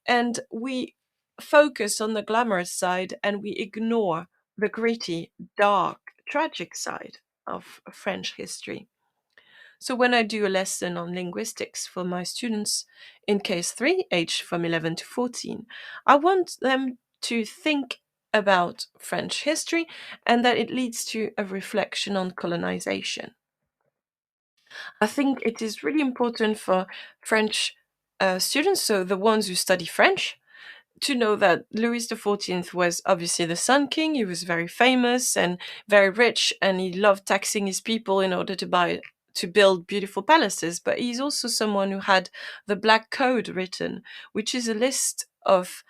And we focus on the glamorous side and we ignore the gritty, dark, tragic side of French history. So when I do a lesson on linguistics for my students in case 3, aged from 11 to 14, I want them to think about French history and that it leads to a reflection on colonization. I think it is really important for French students, so the ones who study French, to know that Louis XIV was obviously the Sun King. He was very famous and very rich, and he loved taxing his people in order to build beautiful palaces. But he's also someone who had the Black Code written, which is a list of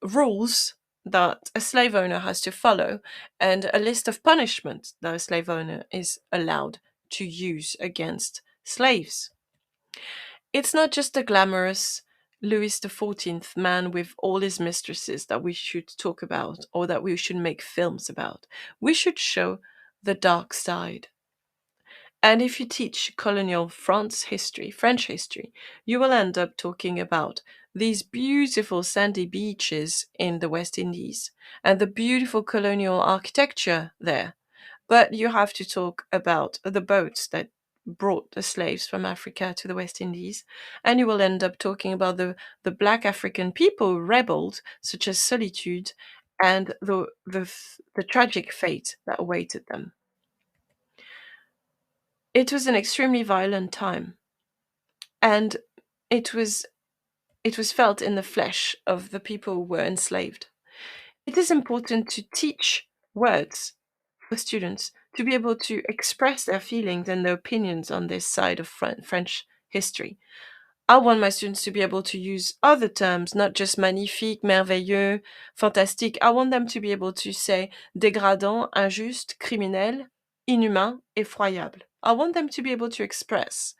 rules that a slave owner has to follow and a list of punishments that a slave owner is allowed to use against slaves. It's not just a glamorous Louis XIV man with all his mistresses that we should talk about or that we should make films about. We should show the dark side. And if you teach colonial France history, French history, you will end up talking about these beautiful sandy beaches in the West Indies and the beautiful colonial architecture there. But you have to talk about the boats that brought the slaves from Africa to the West Indies, and you will end up talking about the Black African people who rebelled, such as Solitude, and the tragic fate that awaited them. It was an extremely violent time, and it was felt in the flesh of the people who were enslaved. It is important to teach words for students to be able to express their feelings and their opinions on this side of French history. I want my students to be able to use other terms, not just magnifique, merveilleux, fantastique. I want them to be able to say dégradant, injuste, criminel, inhumain, effroyable. I want them to be able to express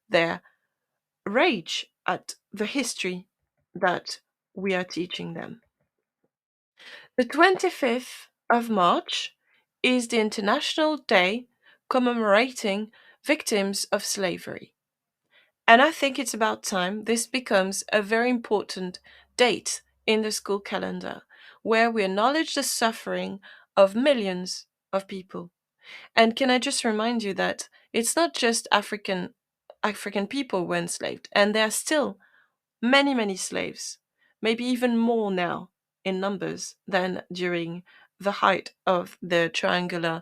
their rage at the history that we are teaching them. The 25th of March is the International Day commemorating victims of slavery. And I think it's about time this becomes a very important date in the school calendar, where we acknowledge the suffering of millions of people. And can I just remind you that it's not just African people were enslaved, and there are still many slaves, maybe even more now in numbers than during the height of the triangular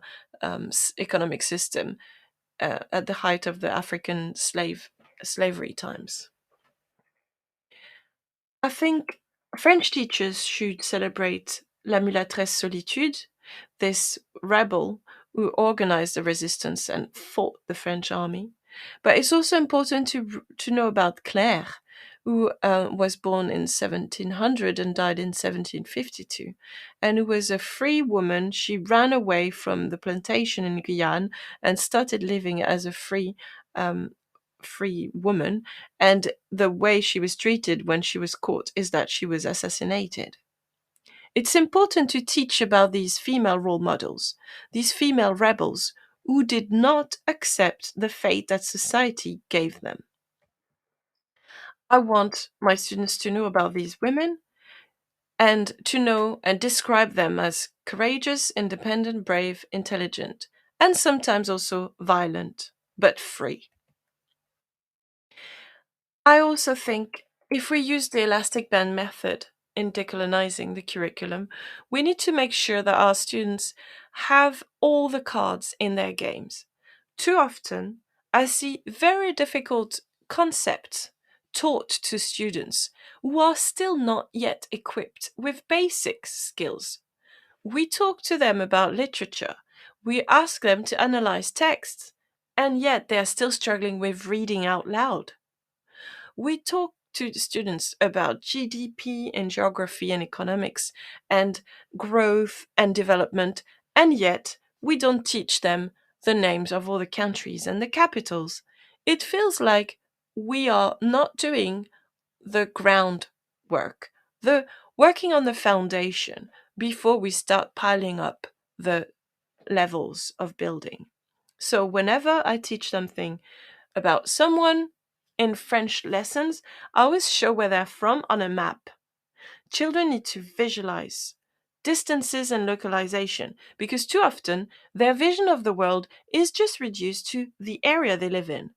economic system at the height of the African slavery times. I think French teachers should celebrate La Mulâtresse Solitude, this rebel who organized the resistance and fought the French army. But it's also important to know about Claire, who was born in 1700 and died in 1752, and who was a free woman. She ran away from the plantation in Guyane and started living as a free woman, and the way she was treated when she was caught is that she was assassinated. It's important to teach about these female role models, these female rebels who did not accept the fate that society gave them. I want my students to know about these women and to know and describe them as courageous, independent, brave, intelligent, and sometimes also violent, but free. I also think if we use the elastic band method in decolonizing the curriculum, we need to make sure that our students have all the cards in their games. Too often, I see very difficult concepts taught to students who are still not yet equipped with basic skills. We talk to them about literature, we ask them to analyze texts, and yet they are still struggling with reading out loud. We talk to the students about GDP and geography and economics and growth and development, and yet we don't teach them the names of all the countries and the capitals. It feels like we are not doing the groundwork, the working on the foundation before we start piling up the levels of building. So whenever I teach something about someone in French lessons, I always show where they're from on a map. Children need to visualize distances and localization because too often their vision of the world is just reduced to the area they live in.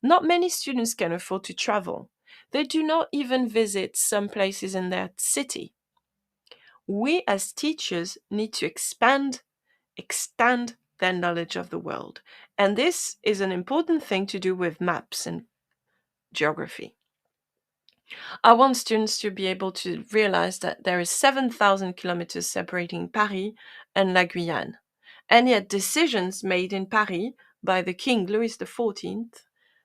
Not many students can afford to travel. They do not even visit some places in their city. We as teachers need to extend their knowledge of the world. And this is an important thing to do with maps and geography. I want students to be able to realize that there is 7,000 kilometers separating Paris and La Guyane. And yet decisions made in Paris by the King Louis XIV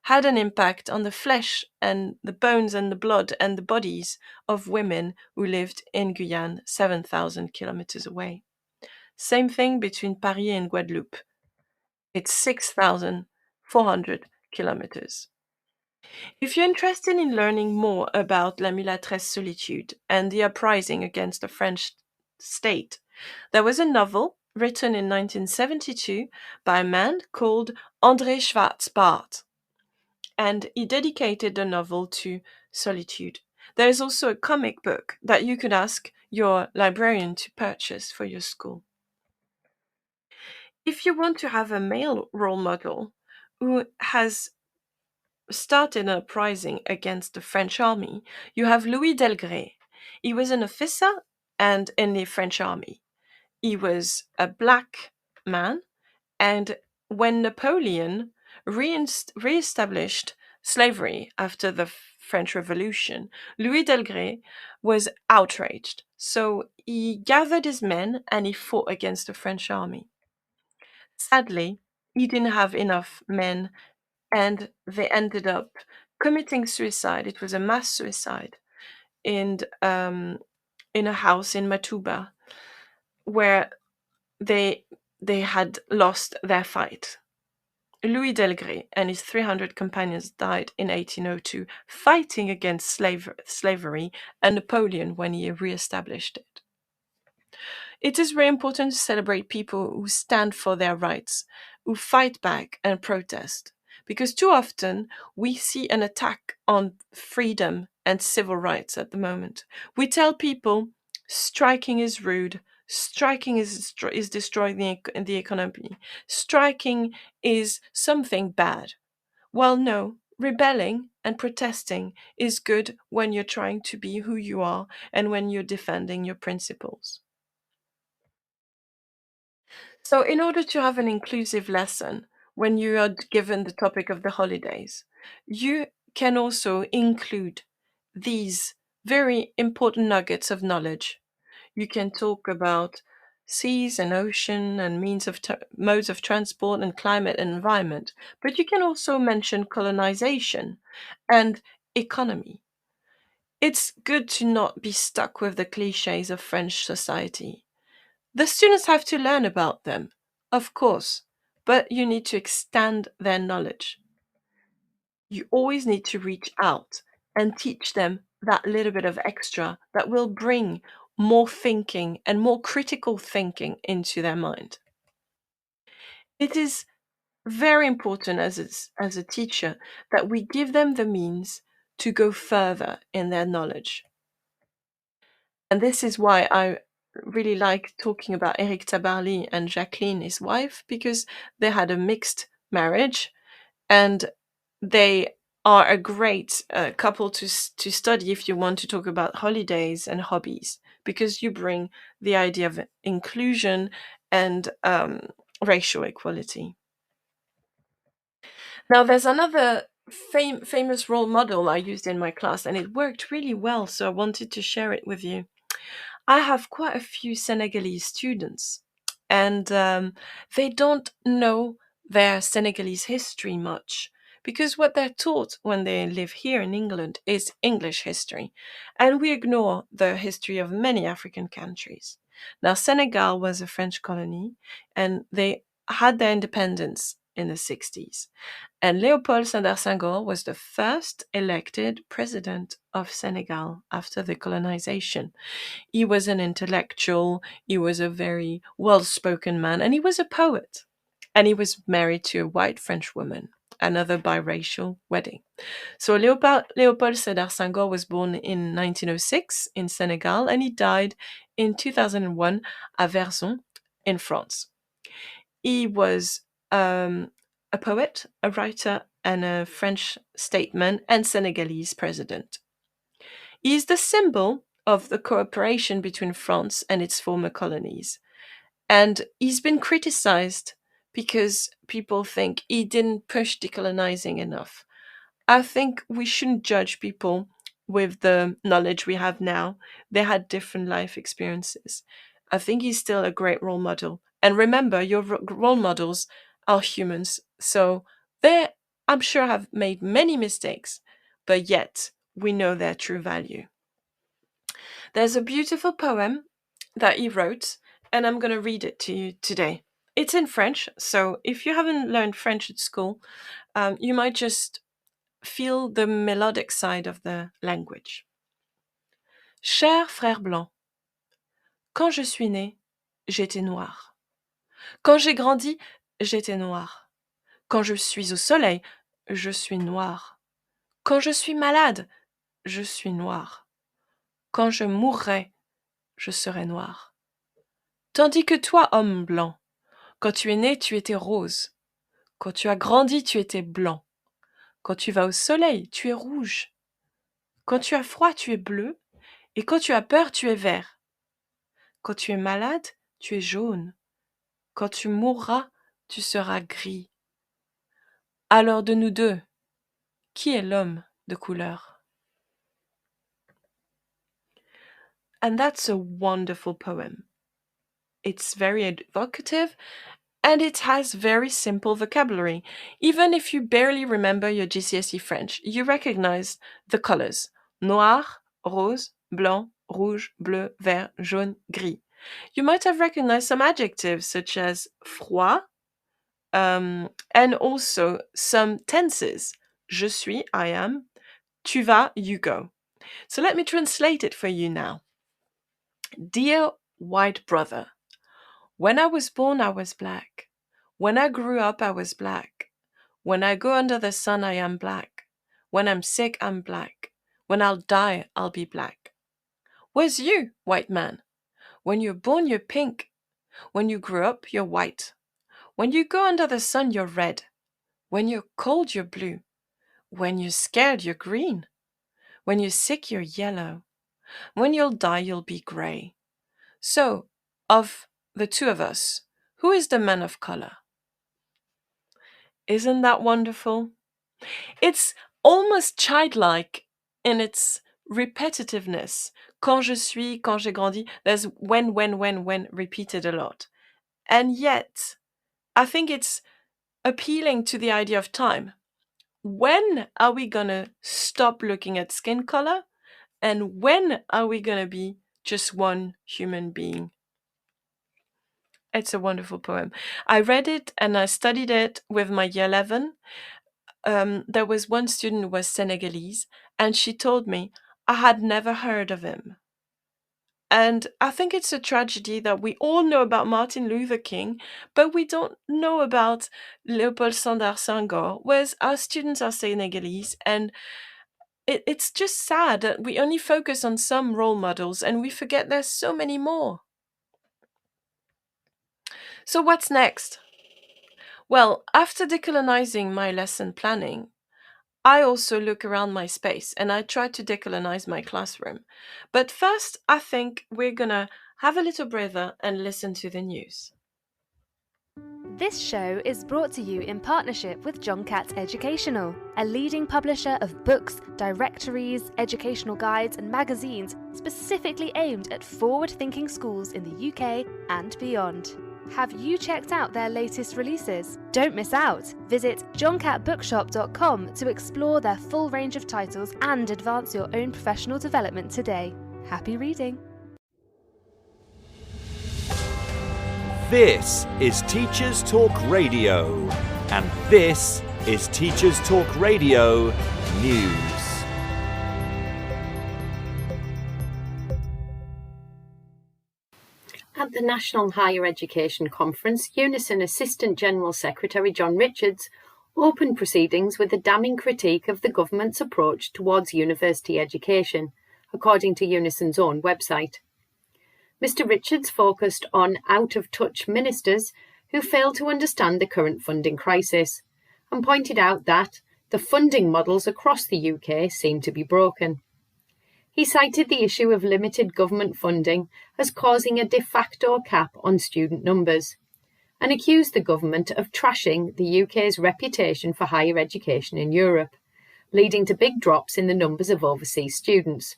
had an impact on the flesh and the bones and the blood and the bodies of women who lived in Guyane 7,000 kilometers away. Same thing between Paris and Guadeloupe. It's 6,400 kilometers. If you're interested in learning more about La Mulâtresse Solitude and the uprising against the French state, there was a novel written in 1972 by a man called André Schwarzbart, and he dedicated the novel to solitude. There is also a comic book that you could ask your librarian to purchase for your school. If you want to have a male role model who has started an uprising against the French army, you have Louis Delgrès. He was an officer and in the French army. He was a black man, and when Napoleon reestablished slavery after the French Revolution, Louis Delgrès was outraged. So he gathered his men and he fought against the French army. Sadly, he didn't have enough men, and they ended up committing suicide. It was a mass suicide in a house in Matuba, where they had lost their fight. Louis Delgrès and his 300 companions died in 1802, fighting against slavery and Napoleon when he re-established it. It is very important to celebrate people who stand for their rights, who fight back and protest, because too often we see an attack on freedom and civil rights at the moment. We tell people striking is rude, striking is destroying the economy, striking is something bad. Well, no, rebelling and protesting is good when you're trying to be who you are and when you're defending your principles. So, in order to have an inclusive lesson, when you are given the topic of the holidays, you can also include these very important nuggets of knowledge. You can talk about seas and ocean and modes of transport and climate and environment, but you can also mention colonization and economy. It's good to not be stuck with the cliches of French society. The students have to learn about them, of course, but you need to extend their knowledge. You always need to reach out and teach them that little bit of extra that will bring more thinking and more critical thinking into their mind. It is very important as a teacher that we give them the means to go further in their knowledge. And this is why I really like talking about Eric Tabarly and Jacqueline, his wife, because they had a mixed marriage and they are a great couple to study if you want to talk about holidays and hobbies, because you bring the idea of inclusion and racial equality. Now, there's another famous role model I used in my class, and it worked really well, so I wanted to share it with you. I have quite a few Senegalese students, and they don't know their Senegalese history much, because what they're taught when they live here in England is English history, and we ignore the history of many African countries. Now, Senegal was a French colony, and they had their independence in the 60s. And Léopold Sédar Senghor was the first elected president of Senegal after the colonization. He was an intellectual, he was a very well-spoken man, and he was a poet. And he was married to a white French woman, another biracial wedding. So Léopold Sédar Senghor was born in 1906 in Senegal, and he died in 2001 at Vierzon in France. He was a poet, a writer, and a French statesman and Senegalese president. He is the symbol of the cooperation between France and its former colonies. And he's been criticized because people think he didn't push decolonizing enough. I think we shouldn't judge people with the knowledge we have now. They had different life experiences. I think he's still a great role model. And remember, your role models are humans. So they, I'm sure, have made many mistakes, but yet we know their true value. There's a beautiful poem that he wrote, and I'm going to read it to you today. It's in French, so if you haven't learned French at school, you might just feel the melodic side of the language. Cher frère blanc, quand je suis né, j'étais noir. Quand j'ai grandi, j'étais noir. Quand je suis au soleil, je suis noir. Quand je suis malade, je suis noir. Quand je mourrai, je serai noir. Tandis que toi, homme blanc, quand tu es né, tu étais rose. Quand tu as grandi, tu étais blanc. Quand tu vas au soleil, tu es rouge. Quand tu as froid, tu es bleu. Et quand tu as peur, tu es vert. Quand tu es malade, tu es jaune. Quand tu mourras, tu seras gris. Alors de nous deux, qui est l'homme de couleur? And that's a wonderful poem. It's very evocative and it has very simple vocabulary. Even if you barely remember your GCSE French, you recognize the colors. Noir, rose, blanc, rouge, bleu, vert, jaune, gris. You might have recognized some adjectives such as froid, and also some tenses. Je suis, I am. Tu vas, you go. So let me translate it for you now. Dear white brother, when I was born, I was black. When I grew up, I was black. When I go under the sun, I am black. When I'm sick, I'm black. When I'll die, I'll be black. Where's you, white man? When you're born, you're pink. When you grow up, you're white. When you go under the sun, you're red. When you're cold, you're blue. When you're scared, you're green. When you're sick, you're yellow. When you'll die, you'll be grey. So, of the two of us, who is the man of color? Isn't that wonderful? It's almost childlike in its repetitiveness. Quand je suis, quand j'ai grandi, there's when repeated a lot. And yet, I think it's appealing to the idea of time. When are we gonna stop looking at skin color? And when are we gonna be just one human being? It's a wonderful poem. I read it and I studied it with my year 11. There was one student who was Senegalese, and she told me I had never heard of him. And I think it's a tragedy that we all know about Martin Luther King, but we don't know about Léopold Sédar Senghor, whereas our students are Senegalese, and it's just sad that we only focus on some role models and we forget there's so many more. So what's next? Well, after decolonizing my lesson planning, I also look around my space and I try to decolonize my classroom. But first, I think we're gonna have a little breather and listen to the news. This show is brought to you in partnership with John Catt Educational, a leading publisher of books, directories, educational guides and magazines specifically aimed at forward-thinking schools in the UK and beyond. Have you checked out their latest releases? Don't miss out! Visit johncattbookshop.com to explore their full range of titles and advance your own professional development today. Happy reading! This is Teachers Talk Radio, and this is Teachers Talk Radio News. At the National Higher Education Conference, Unison Assistant General Secretary John Richards opened proceedings with a damning critique of the government's approach towards university education, according to Unison's own website. Mr. Richards focused on out-of-touch ministers who fail to understand the current funding crisis and pointed out that the funding models across the UK seem to be broken. He cited the issue of limited government funding as causing a de facto cap on student numbers and accused the government of trashing the UK's reputation for higher education in Europe, leading to big drops in the numbers of overseas students.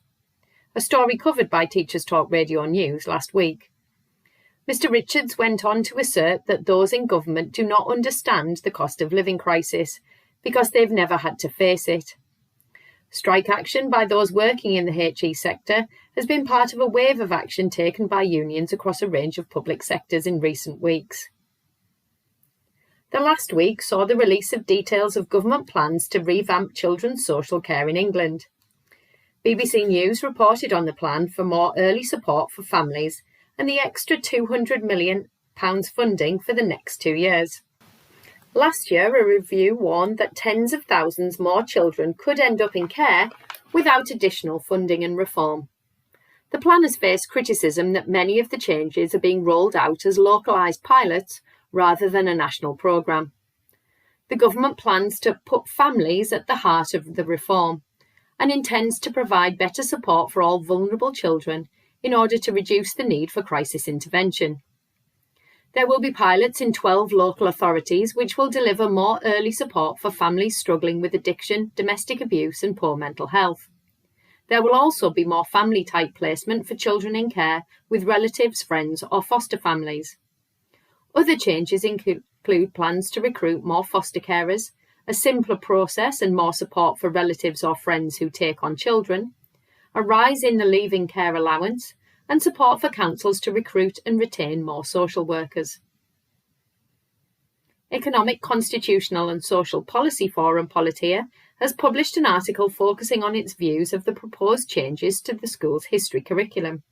A story covered by Teachers Talk Radio News last week. Mr. Richards went on to assert that those in government do not understand the cost of living crisis because they've never had to face it. Strike action by those working in the HE sector has been part of a wave of action taken by unions across a range of public sectors in recent weeks. The last week saw the release of details of government plans to revamp children's social care in England. BBC News reported on the plan for more early support for families and the extra £200 million funding for the next 2 years. Last year, a review warned that tens of thousands more children could end up in care without additional funding and reform. The plan has faced criticism that many of the changes are being rolled out as localised pilots rather than a national programme. The government plans to put families at the heart of the reform and intends to provide better support for all vulnerable children in order to reduce the need for crisis intervention. There will be pilots in 12 local authorities which will deliver more early support for families struggling with addiction, domestic abuse and poor mental health. There will also be more family-type placement for children in care with relatives, friends or foster families. Other changes include plans to recruit more foster carers, a simpler process and more support for relatives or friends who take on children, a rise in the leaving care allowance, and support for councils to recruit and retain more social workers. Economic, Constitutional and Social Policy Forum Politia has published an article focusing on its views of the proposed changes to the school's history curriculum.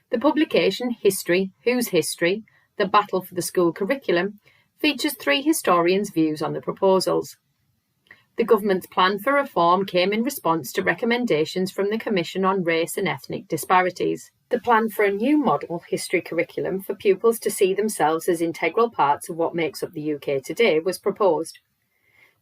The publication, History, Whose History? The Battle for the School Curriculum, features 3 historians' views on the proposals. The government's plan for reform came in response to recommendations from the Commission on Race and Ethnic Disparities. The plan for a new model history curriculum for pupils to see themselves as integral parts of what makes up the UK today was proposed.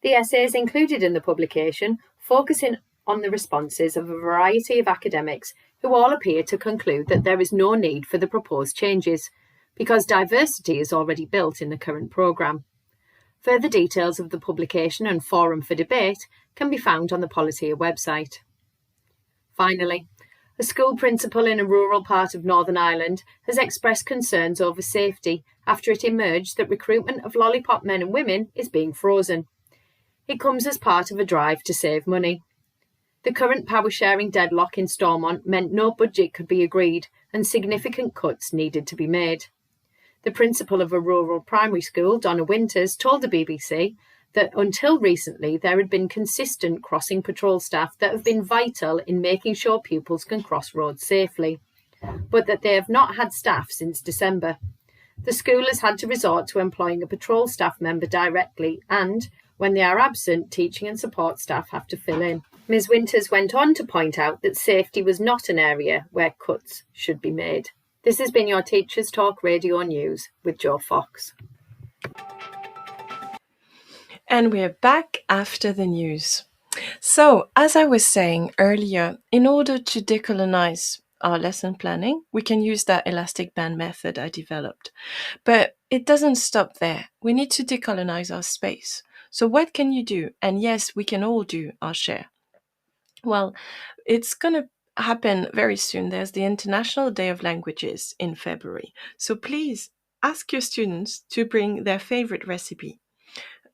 The essays included in the publication focusing on the responses of a variety of academics who all appear to conclude that there is no need for the proposed changes, because diversity is already built in the current programme. Further details of the publication and forum for debate can be found on the Politia website. Finally, a school principal in a rural part of Northern Ireland has expressed concerns over safety after it emerged that recruitment of lollipop men and women is being frozen. It comes as part of a drive to save money. The current power-sharing deadlock in Stormont meant no budget could be agreed and significant cuts needed to be made. The principal of a rural primary school, Donna Winters, told the BBC that until recently there had been consistent crossing patrol staff that have been vital in making sure pupils can cross roads safely, but that they have not had staff since December. The school has had to resort to employing a patrol staff member directly and, when they are absent, teaching and support staff have to fill in. Ms Winters went on to point out that safety was not an area where cuts should be made. This has been your Teachers Talk Radio News with Jo Fox. And we're back after the news. So, as I was saying earlier, in order to decolonize our lesson planning, we can use that elastic band method I developed. But it doesn't stop there. We need to decolonize our space. So what can you do? And yes, we can all do our share. Well, it's going to happen very soon. There's the International Day of Languages in February. So please ask your students to bring their favorite recipe.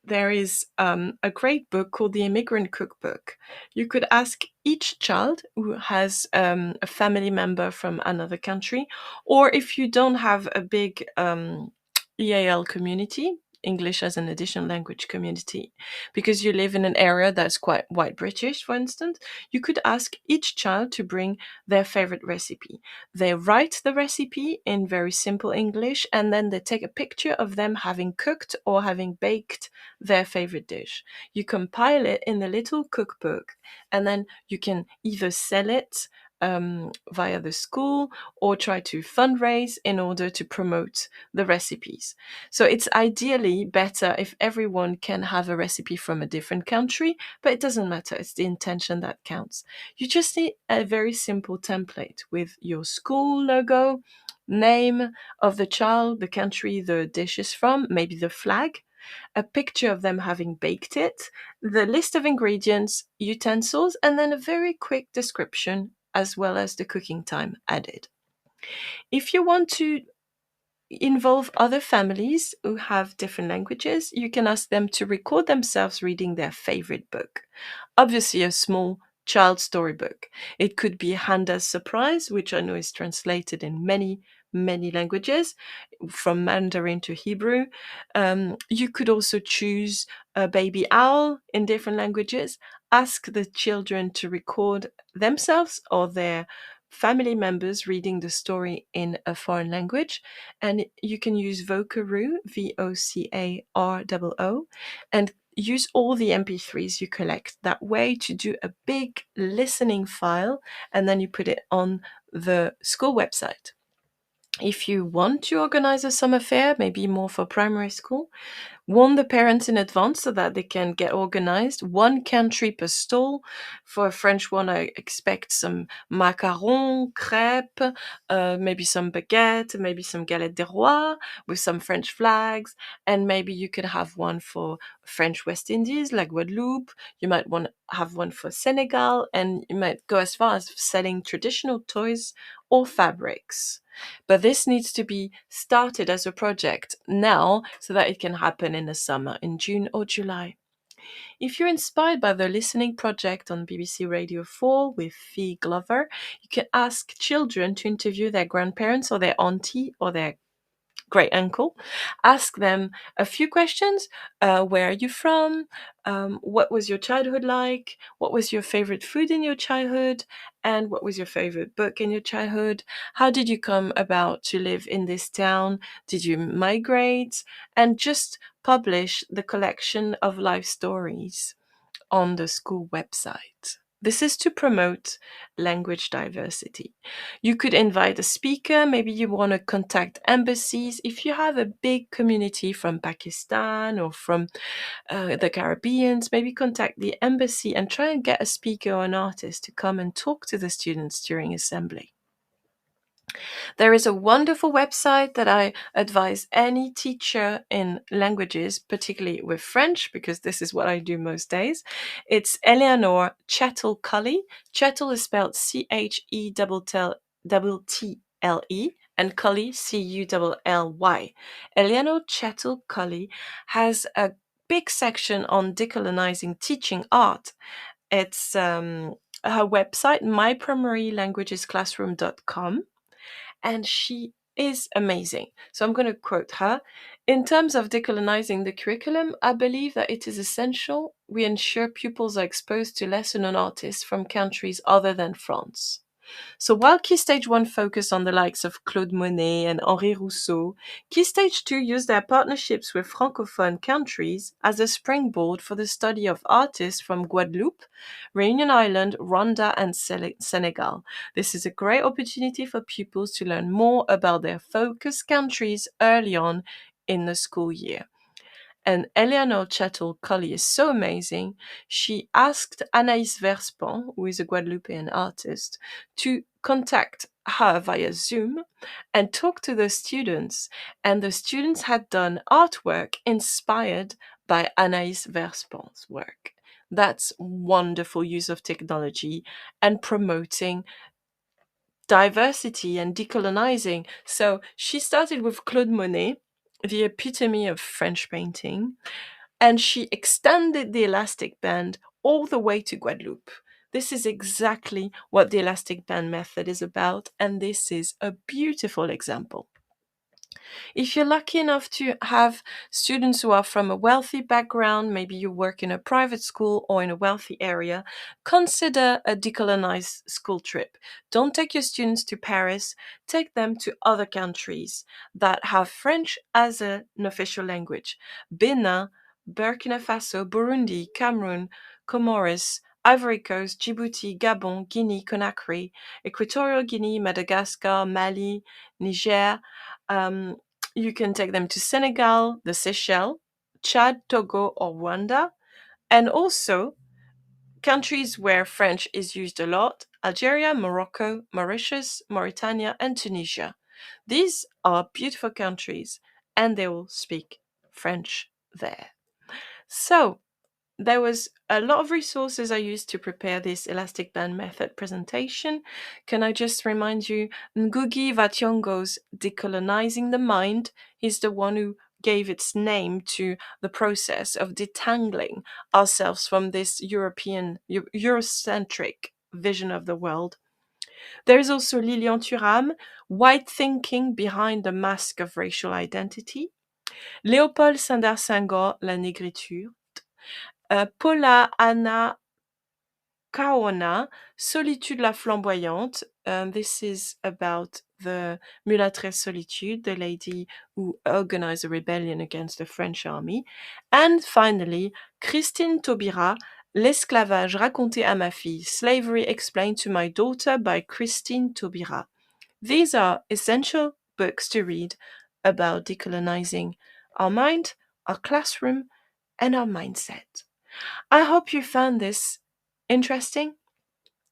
There is a great book called The Immigrant Cookbook. You could ask each child who has a family member from another country, or if you don't have a big EAL community, English as an additional language community, because you live in an area that's quite white British, for instance, you could ask each child to bring their favorite recipe. They write the recipe in very simple English, and then they take a picture of them having cooked or having baked their favorite dish. You compile it in the little cookbook, and then you can either sell it via the school or try to fundraise in order to promote the recipes. So it's ideally better if everyone can have a recipe from a different country, but it doesn't matter. It's the intention that counts. You just need a very simple template with your school logo, name of the child, the country the dish is from, maybe the flag, a picture of them having baked it, the list of ingredients, utensils, and then a very quick description as well as the cooking time added. If you want to involve other families who have different languages, you can ask them to record themselves reading their favorite book. Obviously, a small child storybook. It could be Handa's Surprise, which I know is translated in many languages, from Mandarin to Hebrew. You could also choose a Baby Owl in different languages. Ask the children to record themselves or their family members reading the story in a foreign language, and you can use Vocaroo, Vocaroo, and use all the MP3s you collect that way to do a big listening file, and then you put it on the school website. If you want to organize a summer fair, maybe more for primary school, warn the parents in advance so that they can get organized. One country per stall. For a French one, I expect some macarons, crêpes, maybe some baguette, maybe some galette des rois with some French flags, and maybe you could have one for French West Indies, like Guadeloupe. You might want to have one for Senegal, and you might go as far as selling traditional toys or fabrics. But this needs to be started as a project now so that it can happen in the summer, in June or July. If you're inspired by the listening project on BBC Radio 4 with Fee Glover, you can ask children to interview their grandparents or their auntie or their great uncle. Ask them a few questions. Where are you from? What was your childhood like? What was your favorite food in your childhood? And what was your favorite book in your childhood? How did you come about to live in this town? Did you migrate? And just publish the collection of life stories on the school website. This is to promote language diversity. You could invite a speaker, maybe you want to contact embassies. If you have a big community from Pakistan or from the Caribbeans, maybe contact the embassy and try and get a speaker or an artist to come and talk to the students during assembly. There is a wonderful website that I advise any teacher in languages, particularly with French, because this is what I do most days. It's Eleanor Chettle Cully. Chettle is spelled Chetle, and Cully Cully. Eleanor Chettle Cully has a big section on decolonizing teaching art. It's her website, myprimarylanguagesclassroom.com. And she is amazing. So I'm going to quote her. In terms of decolonizing the curriculum, I believe that it is essential we ensure pupils are exposed to lesser-known artists from countries other than France. So while Key Stage 1 focused on the likes of Claude Monet and Henri Rousseau, Key Stage 2 used their partnerships with Francophone countries as a springboard for the study of artists from Guadeloupe, Réunion Island, Rwanda, and Senegal. This is a great opportunity for pupils to learn more about their focus countries early on in the school year. And Eleanor Chettle Cully is so amazing. She asked Anaïs Verspon, who is a Guadeloupean artist, to contact her via Zoom and talk to the students. And the students had done artwork inspired by Anaïs Verspon's work. That's wonderful use of technology and promoting diversity and decolonizing. So she started with Claude Monet, the epitome of French painting, and she extended the elastic band all the way to Guadeloupe. This is exactly what the elastic band method is about, and this is a beautiful example. If you're lucky enough to have students who are from a wealthy background, maybe you work in a private school or in a wealthy area, consider a decolonized school trip. Don't take your students to Paris, take them to other countries that have French as an official language. Benin, Burkina Faso, Burundi, Cameroon, Comoros, Ivory Coast, Djibouti, Gabon, Guinea, Conakry, Equatorial Guinea, Madagascar, Mali, Niger. You can take them to Senegal, the Seychelles, Chad, Togo, or Rwanda, and also countries where French is used a lot: Algeria, Morocco, Mauritius, Mauritania, and Tunisia. These are beautiful countries, and they will speak French there. So, there was a lot of resources I used to prepare this elastic band method presentation. Can I just remind you, Ngugi wa Thiong'o's Decolonizing the Mind is the one who gave its name to the process of detangling ourselves from this Eurocentric vision of the world. There is also Lilian Thuram, White Thinking Behind the Mask of Racial Identity. Léopold Sédar Senghor, La Négritude. Paula Anna Kaona, Solitude la Flamboyante. This is about the Mulâtresse Solitude, the lady who organized a rebellion against the French army. And finally, Christine Taubira, L'esclavage raconté à ma fille, Slavery Explained to My Daughter by Christine Taubira. These are essential books to read about decolonizing our mind, our classroom, and our mindset. I hope you found this interesting,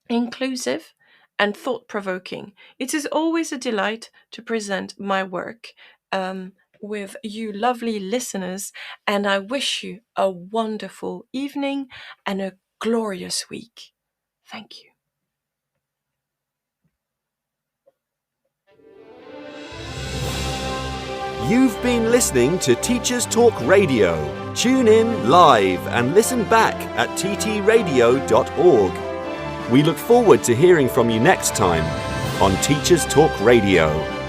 inclusive, and thought provoking. It is always a delight to present my work with you, lovely listeners, and I wish you a wonderful evening and a glorious week. Thank you. You've been listening to Teachers Talk Radio. Tune in live and listen back at ttradio.org. We look forward to hearing from you next time on Teachers Talk Radio.